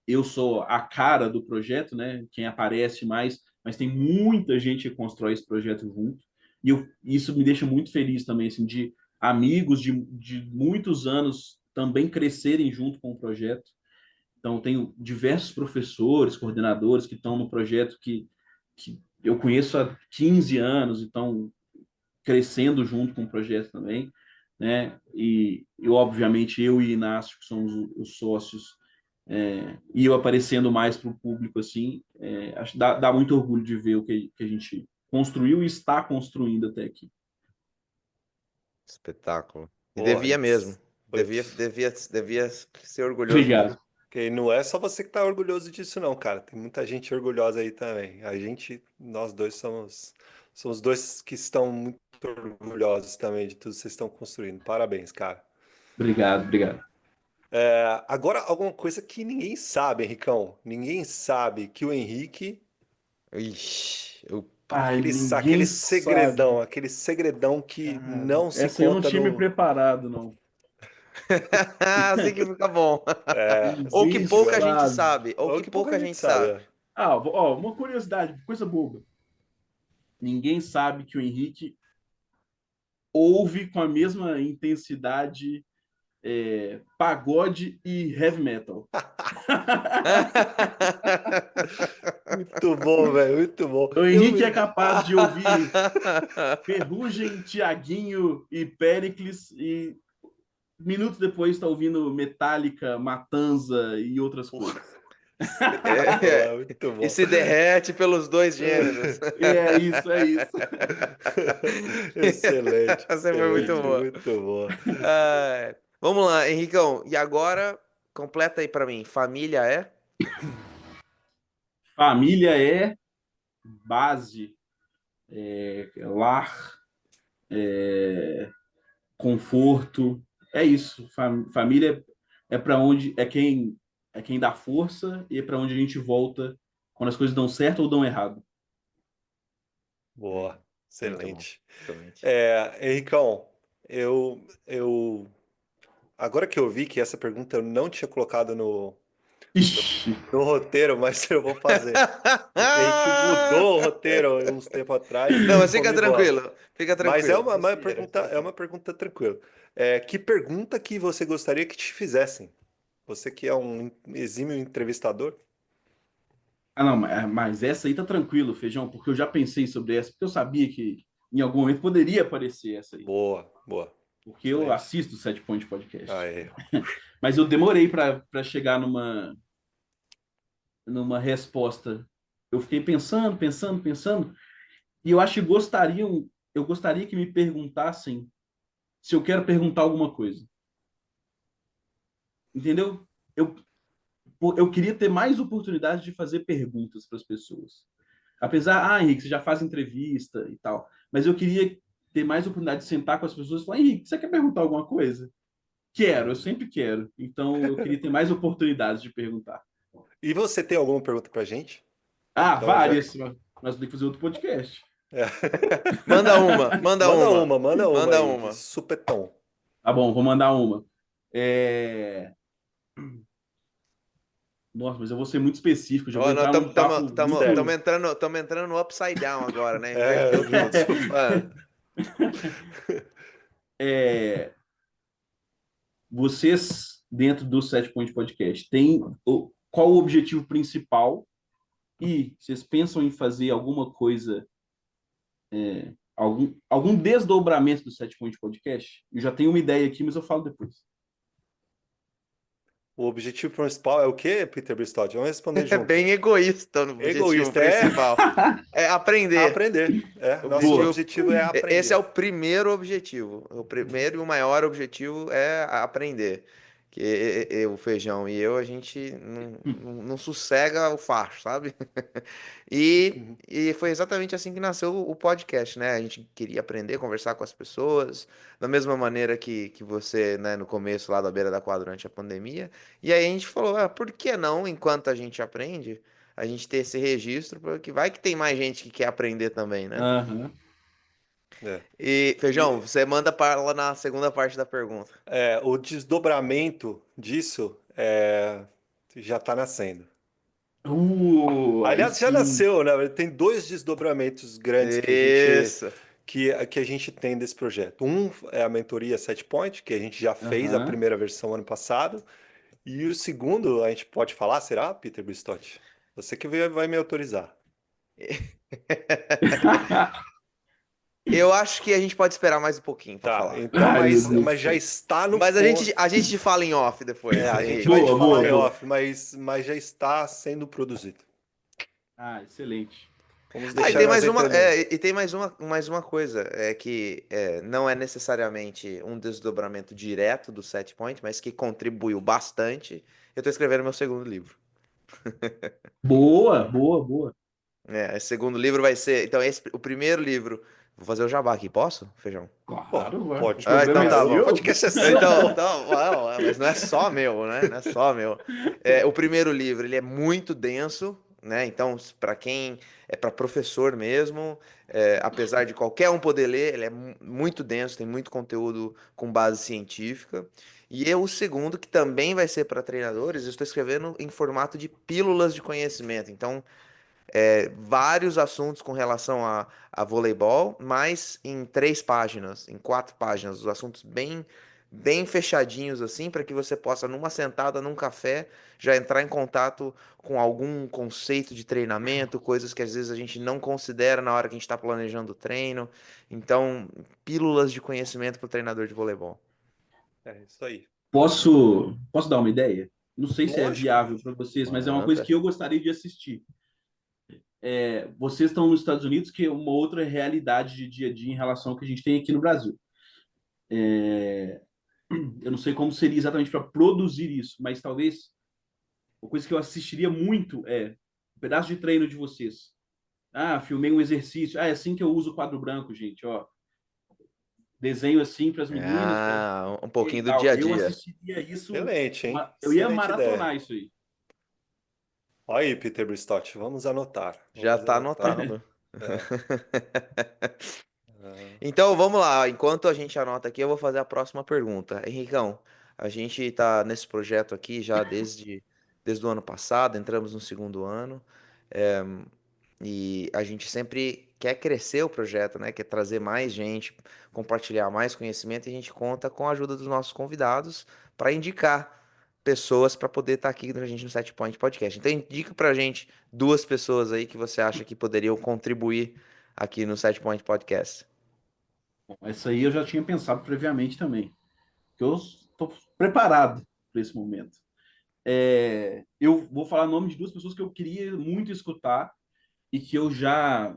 S3: eu sou a cara do projeto, né? Quem aparece mais, mas tem muita gente que constrói esse projeto junto. Isso me deixa muito feliz também, assim, de amigos de muitos anos também crescerem junto com o projeto. Então, tenho diversos professores, coordenadores que estão no projeto que eu conheço há 15 anos, então crescendo junto com o projeto também, né? E obviamente eu e Inácio, que somos os sócios, e eu aparecendo mais para o público assim, acho que dá muito orgulho de ver o que a gente construiu e está construindo até aqui.
S2: Espetáculo. E
S1: Pô,
S2: devia mesmo.
S1: foi-
S2: Devia ser orgulhoso
S3: Obrigado.
S2: mesmo.
S1: que não é só você que tá orgulhoso disso, não, cara. Tem muita gente orgulhosa aí também. Nós dois somos dois que estão muito orgulhosos também de tudo que vocês estão construindo. Parabéns, cara.
S3: Obrigado, obrigado.
S1: Agora, alguma coisa que ninguém sabe, Henricão. Ninguém sabe que o Henrique,
S2: Ixi,
S3: Ai, ninguém sabe.
S1: aquele segredão que
S3: Cara,
S1: não se
S3: essa eu não
S1: conta
S3: tinha me
S1: no.
S3: preparado, não.
S2: assim que fica bom. Ou que
S3: Ninguém
S2: pouca gente
S3: sabe.
S2: sabe. Ou
S1: O
S2: que
S1: que pouca
S2: pouca
S1: gente
S2: gente
S1: sabe.
S2: sabe.
S3: Ó, uma curiosidade, coisa boba. Ninguém sabe que o Henrique ouve com a mesma intensidade pagode e heavy metal.
S1: Muito bom, velho, muito bom.
S3: O
S1: Eu
S3: Henrique
S1: me...
S3: é capaz de ouvir Ferrugem, Tiaguinho e Péricles e minutos depois está ouvindo Metallica, Matanza e outras coisas.
S2: É,
S1: Muito
S2: e
S1: bom.
S2: se derrete pelos dois gêneros.
S3: É isso, é isso.
S1: Excelente,
S2: Essa foi muito
S1: excelente,
S2: boa.
S1: muito boa.
S2: Vamos lá, Henricão. E agora, completa aí pra mim. Família é?
S3: Família é base, lar, conforto. É isso. Família é para onde é quem dá força e é para onde a gente volta quando as coisas dão certo ou dão errado.
S1: Boa,
S2: Muito bom.
S1: excelente.
S2: Excelente.
S1: Henricão, eu agora que eu vi que essa pergunta eu não tinha colocado
S3: Ixi.
S1: no roteiro, mas eu vou fazer. Porque a gente mudou o roteiro uns tempo atrás e
S2: Não,
S1: eu
S2: mas fica
S1: comi bola.
S2: tranquilo. Fica
S1: Mas
S2: tranquilo.
S1: uma
S2: Respira,
S1: pergunta, é
S2: respira
S1: uma
S2: fundo.
S1: pergunta tranquila. Que pergunta que você gostaria que te fizessem? Você que é um exímio entrevistador?
S3: Ah, não, mas essa aí tá tranquilo, Feijão, porque eu já pensei sobre essa, porque eu sabia que em algum momento poderia aparecer essa aí.
S1: Boa, boa.
S3: Porque eu
S1: Excelente.
S3: assisto o Sete Point Podcast.
S1: Aê.
S3: Mas eu demorei para chegar numa resposta. Eu fiquei pensando, pensando, pensando, e eu acho que eu gostaria que me perguntassem se eu quero perguntar alguma coisa. Entendeu? Eu, eu queria ter mais oportunidade de fazer perguntas para as pessoas. Apesar, Henrique, você já faz entrevista e tal, mas eu queria ter mais oportunidade de sentar com as pessoas e falar, Henrique, você quer perguntar alguma coisa? Quero, eu sempre quero. Então, eu queria ter mais oportunidades de perguntar.
S1: E você tem alguma pergunta pra gente? Então, já
S3: Várias, mas tem que fazer outro podcast.
S1: é.
S2: Manda uma, manda
S1: Manda
S2: uma.
S1: uma, manda uma
S2: Manda
S1: aí, de
S2: uma.
S1: supetão.
S3: Tá bom, vou mandar uma. É... Nossa, mas eu vou ser muito específico, já vou
S2: Ó, nós
S3: entrar num papo
S1: Sério.
S3: muito.
S2: estamos entrando no upside down agora, né?
S1: É,
S2: Inverteu tudo. Ah,
S3: É, vocês, dentro do Set Point Podcast, têm qual o objetivo principal e vocês pensam em fazer alguma coisa, algum desdobramento do Set Point Podcast? Eu já tenho uma ideia aqui, mas eu falo depois.
S1: o objetivo principal é o quê, Peter Bristol? Vamos responder
S2: é
S1: junto.
S2: bem egoísta o objetivo
S1: Egoísta, é
S2: principal. É aprender.
S1: aprender.
S2: O
S1: Nosso
S3: Boa.
S2: objetivo,
S1: objetivo é
S2: esse é
S1: aprender.
S2: o primeiro objetivo. O primeiro e o maior objetivo é aprender. Que o Feijão e eu, a gente não sossega o facho, sabe?
S1: Uhum.
S2: E foi exatamente assim que nasceu o podcast, né? A gente queria aprender, conversar com as pessoas, da mesma maneira que você, né, no começo lá da beira da quadra durante a pandemia. E aí a gente falou, por que não, enquanto a gente aprende, a gente ter esse registro, porque vai que tem mais gente que quer aprender também, né?
S3: Aham.
S1: É.
S2: E, Feijão,
S1: E,
S2: você manda para lá na segunda parte da pergunta.
S1: o desdobramento disso já está nascendo.
S3: Aí
S1: Aliás, já
S3: sim.
S1: nasceu, né? Tem dois desdobramentos grandes
S2: Isso.
S1: que a gente tem desse projeto. Um é a mentoria Set Point, que a gente já fez a
S3: Aham.
S1: primeira versão ano passado. E o segundo, a gente pode falar, será, Peter Bistott? Você que vai me autorizar.
S2: Eu acho que a gente pode esperar mais um pouquinho pra
S1: Tá,
S2: falar.
S1: então,
S3: Ai, meu Deus do
S1: mas já
S3: céu.
S1: está no
S2: Mas
S1: forno.
S2: a gente te fala em off depois,
S1: A gente
S2: Henrique.
S1: vai te
S3: Boa,
S1: falar
S3: boa,
S1: em
S3: boa.
S1: off, mas já está sendo produzido.
S3: Ah, excelente.
S1: Vamos
S2: Ah, e
S1: deixar
S2: tem
S1: nas
S2: mais uma,
S1: entrelinhas.
S2: e tem mais uma coisa, é que não é necessariamente um desdobramento direto do Set Point, mas que contribuiu bastante. Eu tô escrevendo meu segundo livro.
S3: Boa, boa, boa.
S2: Esse segundo livro vai ser. Então, o primeiro livro. Vou fazer o jabá aqui, posso, Feijão?
S1: Pô,
S3: Claro, ué. O
S1: pode.
S2: Ah,
S3: programa
S2: então
S3: é
S2: tá
S1: O
S2: bom.
S3: seu.
S1: podcast é seu, pô.
S2: Não, mas não é só meu, né? Não é só meu. O primeiro livro, ele é muito denso, né? Então, para quem é para professor mesmo, apesar de qualquer um poder ler, ele é muito denso, tem muito conteúdo com base científica. E o segundo, que também vai ser para treinadores, eu estou escrevendo em formato de pílulas de conhecimento. Então, vários assuntos com relação a voleibol, mas em 3 páginas, em 4 páginas, os assuntos bem fechadinhos assim, para que você possa, numa sentada, num café, já entrar em contato com algum conceito de treinamento, coisas que às vezes a gente não considera na hora que a gente está planejando o treino. Então, pílulas de conhecimento para o treinador de voleibol.
S1: É isso aí.
S3: Posso dar uma ideia? Não sei se é
S1: Lógico.
S3: viável para vocês, mas é uma coisa
S2: Manda.
S3: que eu gostaria de assistir. Vocês estão nos Estados Unidos, que é uma outra realidade de dia a dia em relação ao que a gente tem aqui no Brasil. Eu não sei como seria exatamente para produzir isso, mas talvez uma coisa que eu assistiria muito é um pedaço de treino de vocês. Ah, filmei um exercício. Ah, é assim que eu uso o quadro branco, gente. Ó, desenho assim para as meninas, para
S2: Ah, um
S3: e
S2: pouquinho do
S3: tal.
S2: dia a
S3: Eu
S2: dia.
S3: assistiria isso.
S1: Excelente, hein?
S3: Eu ia
S1: Excelente ideia.
S3: maratonar isso aí.
S1: Olha aí, Peter Bristotti, vamos anotar.
S2: Já
S1: Vamos
S2: tá
S1: anotar.
S2: anotado.
S1: É, é.
S2: Então vamos lá, enquanto a gente anota aqui, eu vou fazer a próxima pergunta. Henricão, a gente está nesse projeto aqui já desde o ano passado, entramos no segundo ano, eh, e a gente sempre quer crescer o projeto, né? Quer trazer mais gente, compartilhar mais conhecimento, e a gente conta com a ajuda dos nossos convidados para indicar pessoas para poder estar aqui com a gente no Set Point Podcast. Então indica pra gente 2 pessoas aí que você acha que poderiam contribuir aqui no Set Point Podcast.
S3: Bom, essa aí eu já tinha pensado previamente também. Que eu estou preparado para esse momento. Eu vou falar o nome de 2 pessoas que eu queria muito escutar e que eu já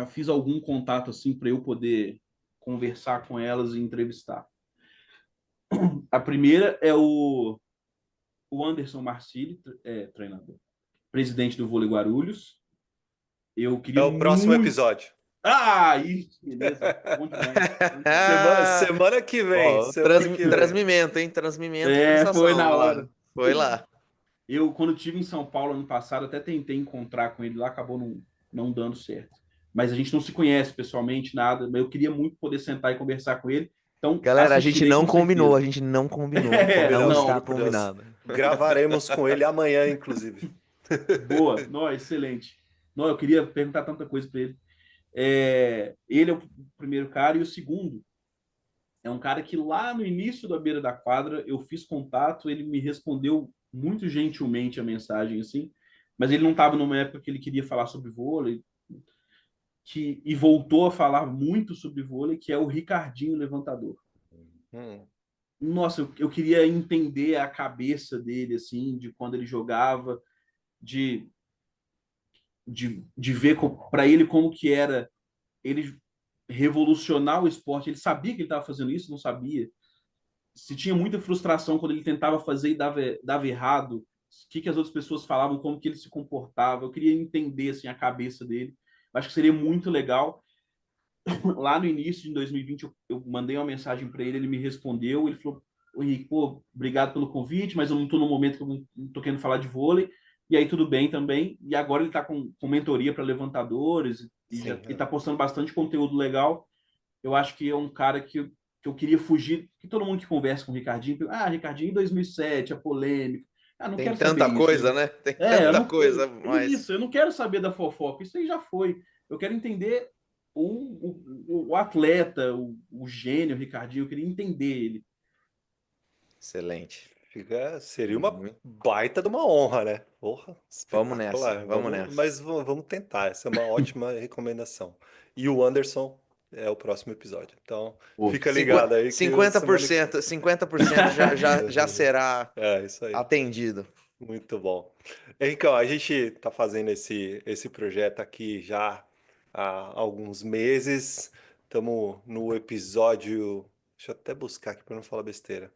S3: fiz algum contato assim para eu poder conversar com elas e entrevistar. A primeira é o Anderson Marcilli, treinador, presidente do Vôlei Guarulhos. Eu
S1: É
S3: queria
S1: o próximo
S3: muito.
S1: episódio.
S3: Ah, isso, beleza. Bom demais. Bom demais.
S1: Semana que vem.
S2: Ó,
S1: Semana que vem.
S2: transmimento, hein? Transmimento com
S3: Foi
S2: sensação,
S3: na hora.
S2: mano. Foi lá.
S3: Eu, quando estive em São Paulo ano passado, até tentei encontrar com ele lá, acabou não dando certo. Mas a gente não se conhece pessoalmente, nada. Mas eu queria muito poder sentar e conversar com ele. Então,
S2: Galera,
S3: assistirei com
S2: a
S3: certeza.
S2: gente não combinou. Não
S1: Combinamos,
S2: está
S3: Não,
S1: juro por Deus.
S2: combinado.
S1: Gravaremos com ele amanhã, inclusive.
S3: boa. Não, excelente. Não, eu queria perguntar tanta coisa para ele. Ele é o primeiro cara e o segundo é um cara que lá no início da beira da quadra eu fiz contato, ele me respondeu muito gentilmente a mensagem assim, mas ele não estava numa época que ele queria falar sobre vôlei, e voltou a falar muito sobre vôlei, que é o Ricardinho Levantador.
S1: Hum.
S3: Nossa, eu queria entender a cabeça dele assim, de quando ele jogava, de de ver para ele como que era ele revolucionar o esporte. Ele sabia que ele estava fazendo isso, não sabia. Se tinha muita frustração quando ele tentava fazer e dava errado, o que as outras pessoas falavam, como que ele se comportava. Eu queria entender assim, a cabeça dele. Acho que seria muito legal. Lá no início de 2020, eu mandei uma mensagem para ele, ele me respondeu, ele falou, Henrique, pô, obrigado pelo convite, mas eu não estou no momento que eu não estou querendo falar de vôlei, e aí tudo bem também, e agora ele está com mentoria para levantadores, e já
S1: Sim,
S3: está postando bastante conteúdo legal. Eu acho que é um cara que eu queria fugir, que todo mundo que conversa com o Ricardinho, Ricardinho em 2007, a polêmica, não
S2: Tem
S3: quero saber
S2: tanta
S3: isso.
S2: coisa, né? Tem
S3: Eu
S2: tanta
S3: não,
S2: coisa, mas.
S3: isso, eu não quero saber da fofoca, isso aí já foi. Eu quero entender o atleta, o gênio, o Ricardinho, eu queria entender ele.
S2: Excelente.
S1: seria uma
S2: Muito.
S1: baita de uma honra, né? Porra,
S2: Vamos nessa,
S1: espetacular.
S2: Vamos
S1: Vamos,
S2: nessa.
S1: mas vamos tentar. Essa é uma ótima recomendação. E o Anderson? é o próximo episódio. Então,
S3: Pô,
S1: fica ligado aí que semana que...
S2: 50% já será
S1: É, isso aí.
S2: atendido.
S1: Muito bom. Henricão, a gente está fazendo esse projeto aqui já há alguns meses. Estamos no episódio. Deixa eu até buscar aqui para não falar besteira.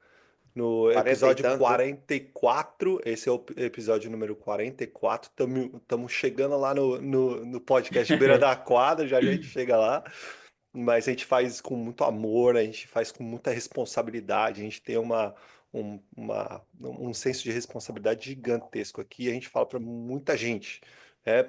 S1: No
S2: 40 e
S1: episódio
S2: tanto.
S1: 44, esse é o episódio número 44. Estamos chegando lá no podcast Beira da Quadra, já a gente chega lá. Mas a gente faz com muito amor, a gente faz com muita responsabilidade, a gente tem um senso de responsabilidade gigantesco aqui. A gente fala para muita gente,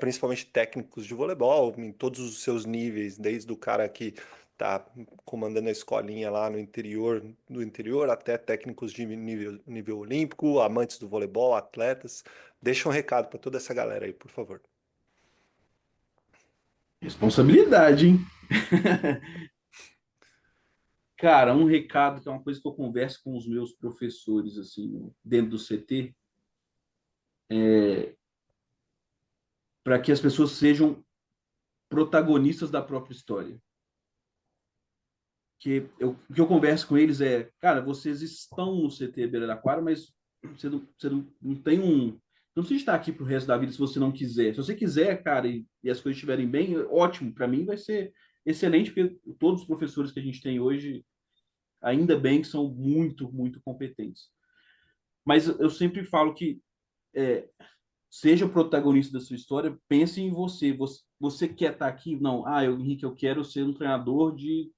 S1: principalmente técnicos de voleibol, em todos os seus níveis, desde o cara que está comandando a escolinha lá no interior, do interior, até técnicos de nível olímpico, amantes do voleibol, atletas. Deixa um recado para toda essa galera aí, por favor.
S3: Responsabilidade, hein? Cara, um recado que é uma coisa que eu converso com os meus professores, assim, dentro do CT, para que as pessoas sejam protagonistas da própria história. O que eu converso com eles é, cara, vocês estão no CT Beira da Quadra, mas você não tem um. Não precisa estar aqui pro resto da vida se você não quiser. Se você quiser, cara, e as coisas estiverem bem, ótimo. Para mim vai ser excelente, porque todos os professores que a gente tem hoje, ainda bem que são muito, muito competentes. Mas eu sempre falo que seja o protagonista da sua história, pense em você. Você quer estar aqui? Não. Henrique, eu quero ser um treinador de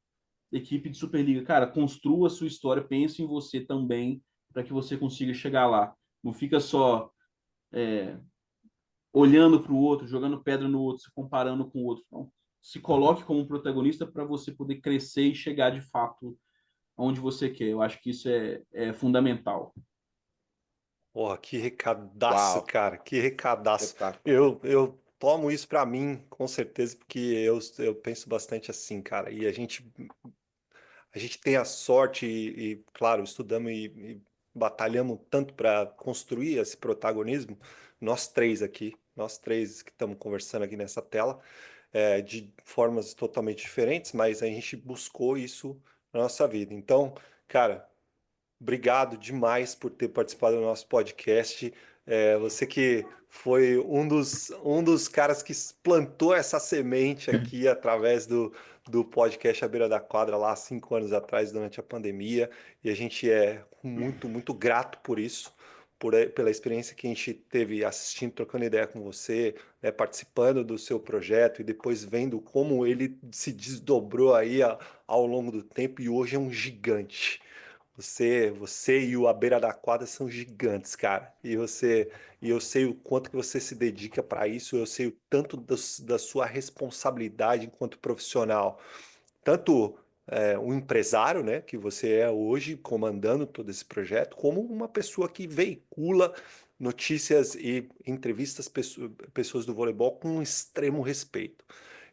S3: equipe de Superliga. Cara, construa a sua história, pense em você também, para que você consiga chegar lá. Não fica só olhando para o outro, jogando pedra no outro, se comparando com o outro. Não. Se coloque como protagonista para você poder crescer e chegar de fato onde você quer. Eu acho que isso é fundamental.
S1: Porra, que recadaço,
S2: Uau,
S1: cara, que recadaço.
S2: espetáculo.
S1: Eu tomo isso pra mim, com certeza, porque eu penso bastante assim, cara. E a gente tem a sorte claro, estudamos e batalhamos tanto para construir esse protagonismo, nós três aqui, nós três que estamos conversando aqui nessa tela, de formas totalmente diferentes, mas a gente buscou isso na nossa vida. Então, cara, obrigado demais por ter participado do nosso podcast. Você que foi um dos caras que plantou essa semente aqui através do podcast À Beira da Quadra lá há 5 anos atrás, durante a pandemia. E a gente é muito, muito grato por isso, pela experiência que a gente teve assistindo, trocando ideia com você, né, participando do seu projeto e depois vendo como ele se desdobrou aí ao longo do tempo e hoje é um gigante. Você e o À Beira da Quadra são gigantes, cara. E eu sei o quanto que você se dedica para isso, eu sei o tanto da sua responsabilidade enquanto profissional, tanto um empresário, né, que você é hoje comandando todo esse projeto, como uma pessoa que veicula notícias e entrevistas pessoas do voleibol com um extremo respeito.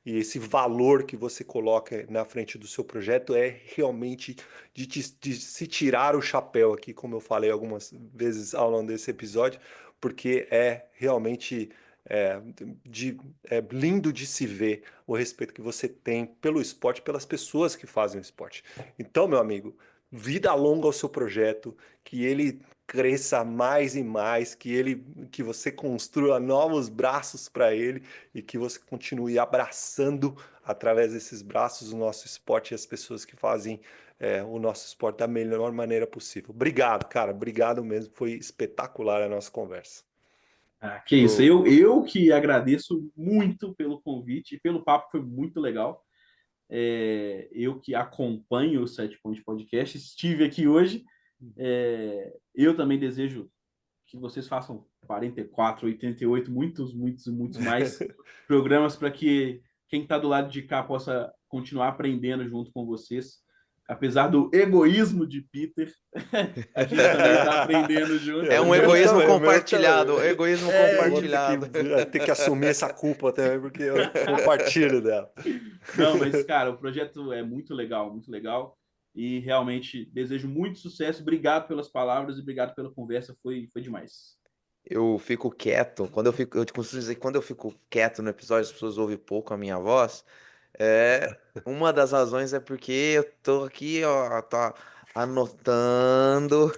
S1: E esse valor que você coloca na frente do seu projeto é realmente de se tirar o chapéu aqui, como eu falei algumas vezes ao longo desse episódio, porque é realmente é, lindo de se ver o respeito que você tem pelo esporte, pelas pessoas que fazem o esporte. Então, meu amigo, vida longa ao seu projeto, que ele cresça mais e mais, que você construa novos braços para ele e que você continue abraçando através desses braços o nosso esporte e as pessoas que fazem o nosso esporte da melhor maneira possível. Obrigado, cara. Obrigado mesmo. Foi espetacular a nossa conversa.
S3: Que isso,
S2: Show.
S3: eu que agradeço muito pelo convite e pelo papo, foi muito legal. Eu que acompanho o Sete Point Podcast, estive aqui hoje. Eu também desejo que vocês façam 44, 88, muitos, muitos, muitos mais programas para que quem está do lado de cá possa continuar aprendendo junto com vocês. Apesar do egoísmo de Peter, a gente também está aprendendo junto.
S2: É
S1: O
S2: um
S1: meu
S2: egoísmo
S1: também, o meu
S2: compartilhado,
S1: também.
S2: egoísmo
S1: Eu vou
S2: compartilhado.
S1: ter que assumir essa culpa também, porque eu compartilho dela.
S3: Não, mas, cara, o projeto é muito legal, muito legal. E realmente desejo muito sucesso. Obrigado pelas palavras e obrigado pela conversa. Foi demais.
S2: Eu fico quieto. Eu costumo dizer que quando eu fico quieto no episódio, as pessoas ouvem pouco a minha voz. Uma das razões é porque eu tô aqui, ó, tô anotando,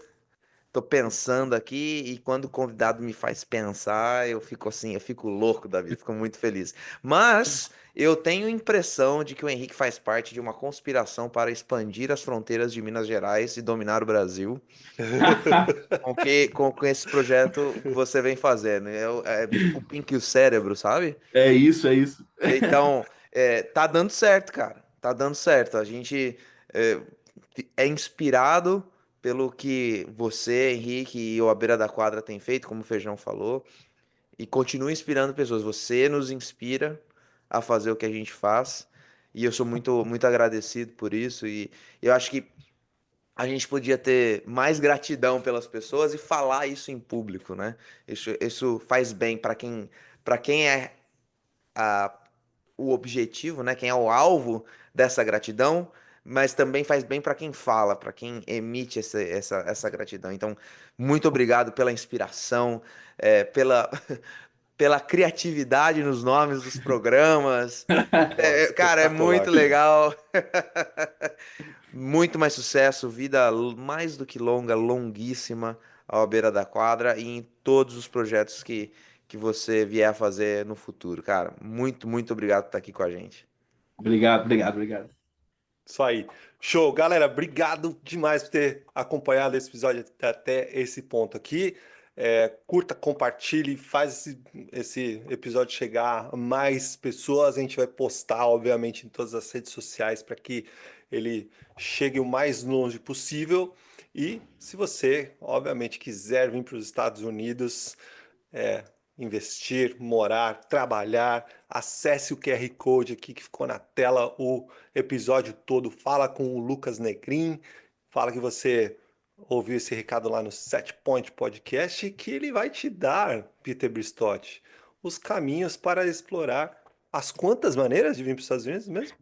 S2: tô pensando aqui, e quando o convidado me faz pensar, eu fico assim, eu fico louco da vida, fico muito feliz. Mas eu tenho a impressão de que o Henrique faz parte de uma conspiração para expandir as fronteiras de Minas Gerais e dominar o Brasil. Com esse projeto que você vem fazendo. É tipo o Pink e o Cérebro, sabe?
S3: É isso, é isso.
S2: Então, tá dando certo, cara. Tá dando certo. A gente é, é inspirado pelo que você, Henrique e o À Beira da Quadra tem feito, como o Feijão falou, e continua inspirando pessoas. Você nos inspira a fazer o que a gente faz, e eu sou muito, muito agradecido por isso. E eu acho que a gente podia ter mais gratidão pelas pessoas e falar isso em público, né? Isso faz bem para quem é o objetivo, né? Quem é o alvo dessa gratidão, mas também faz bem para quem fala, para quem emite essa gratidão. Então, muito obrigado pela inspiração, pela, pela criatividade nos nomes dos programas.
S1: Ó,
S2: Cara, é muito
S1: espetacular.
S2: legal. Muito mais sucesso, vida mais do que longa, longuíssima à beira da quadra e em todos os projetos que você vier a fazer no futuro, cara. Muito, muito obrigado por estar aqui com a gente.
S3: Obrigado, obrigado, obrigado.
S1: Isso aí. Show. Galera, obrigado demais por ter acompanhado esse episódio até esse ponto aqui. Curta, compartilhe, faz esse episódio chegar a mais pessoas. A gente vai postar, obviamente, em todas as redes sociais para que ele chegue o mais longe possível. E se você, obviamente, quiser vir para os Estados Unidos, é, investir, morar, trabalhar, acesse o QR Code aqui que ficou na tela o episódio todo. Fala com o Lucas Negrin, fala que você ouviu esse recado lá no Set Point Podcast, que ele vai te dar, Peter Bristotti, os caminhos para explorar as quantas maneiras de vir para os Estados Unidos mesmo?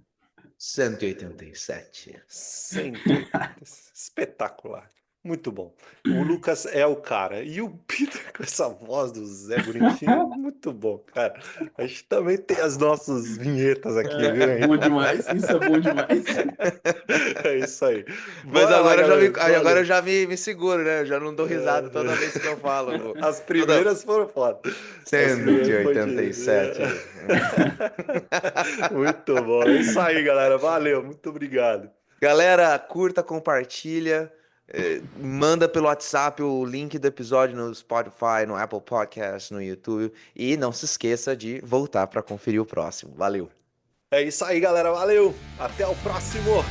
S2: 187.
S1: 180. Espetacular. Muito bom. O Lucas é o cara. E o Peter com essa voz do Zé Bonitinho, muito bom, cara. A gente também tem as nossas vinhetas aqui, viu,
S3: É bom
S1: Henrique?
S3: demais, isso é bom demais.
S1: É isso aí.
S2: Mas
S1: Bora lá, galera.
S2: agora eu
S1: Valeu.
S2: já me seguro, né? Eu já não dou risada toda vez que eu falo.
S1: As
S2: Toda...
S1: primeiras foram foda. As primeiras foi de...
S2: 187.
S1: Muito bom. É isso aí, galera. Valeu. Muito obrigado.
S2: Galera, curta, compartilha, manda pelo WhatsApp o link do episódio no Spotify, no Apple Podcast, no YouTube. E não se esqueça de voltar para conferir o próximo. Valeu!
S1: É isso aí, galera. Valeu. Até o próximo.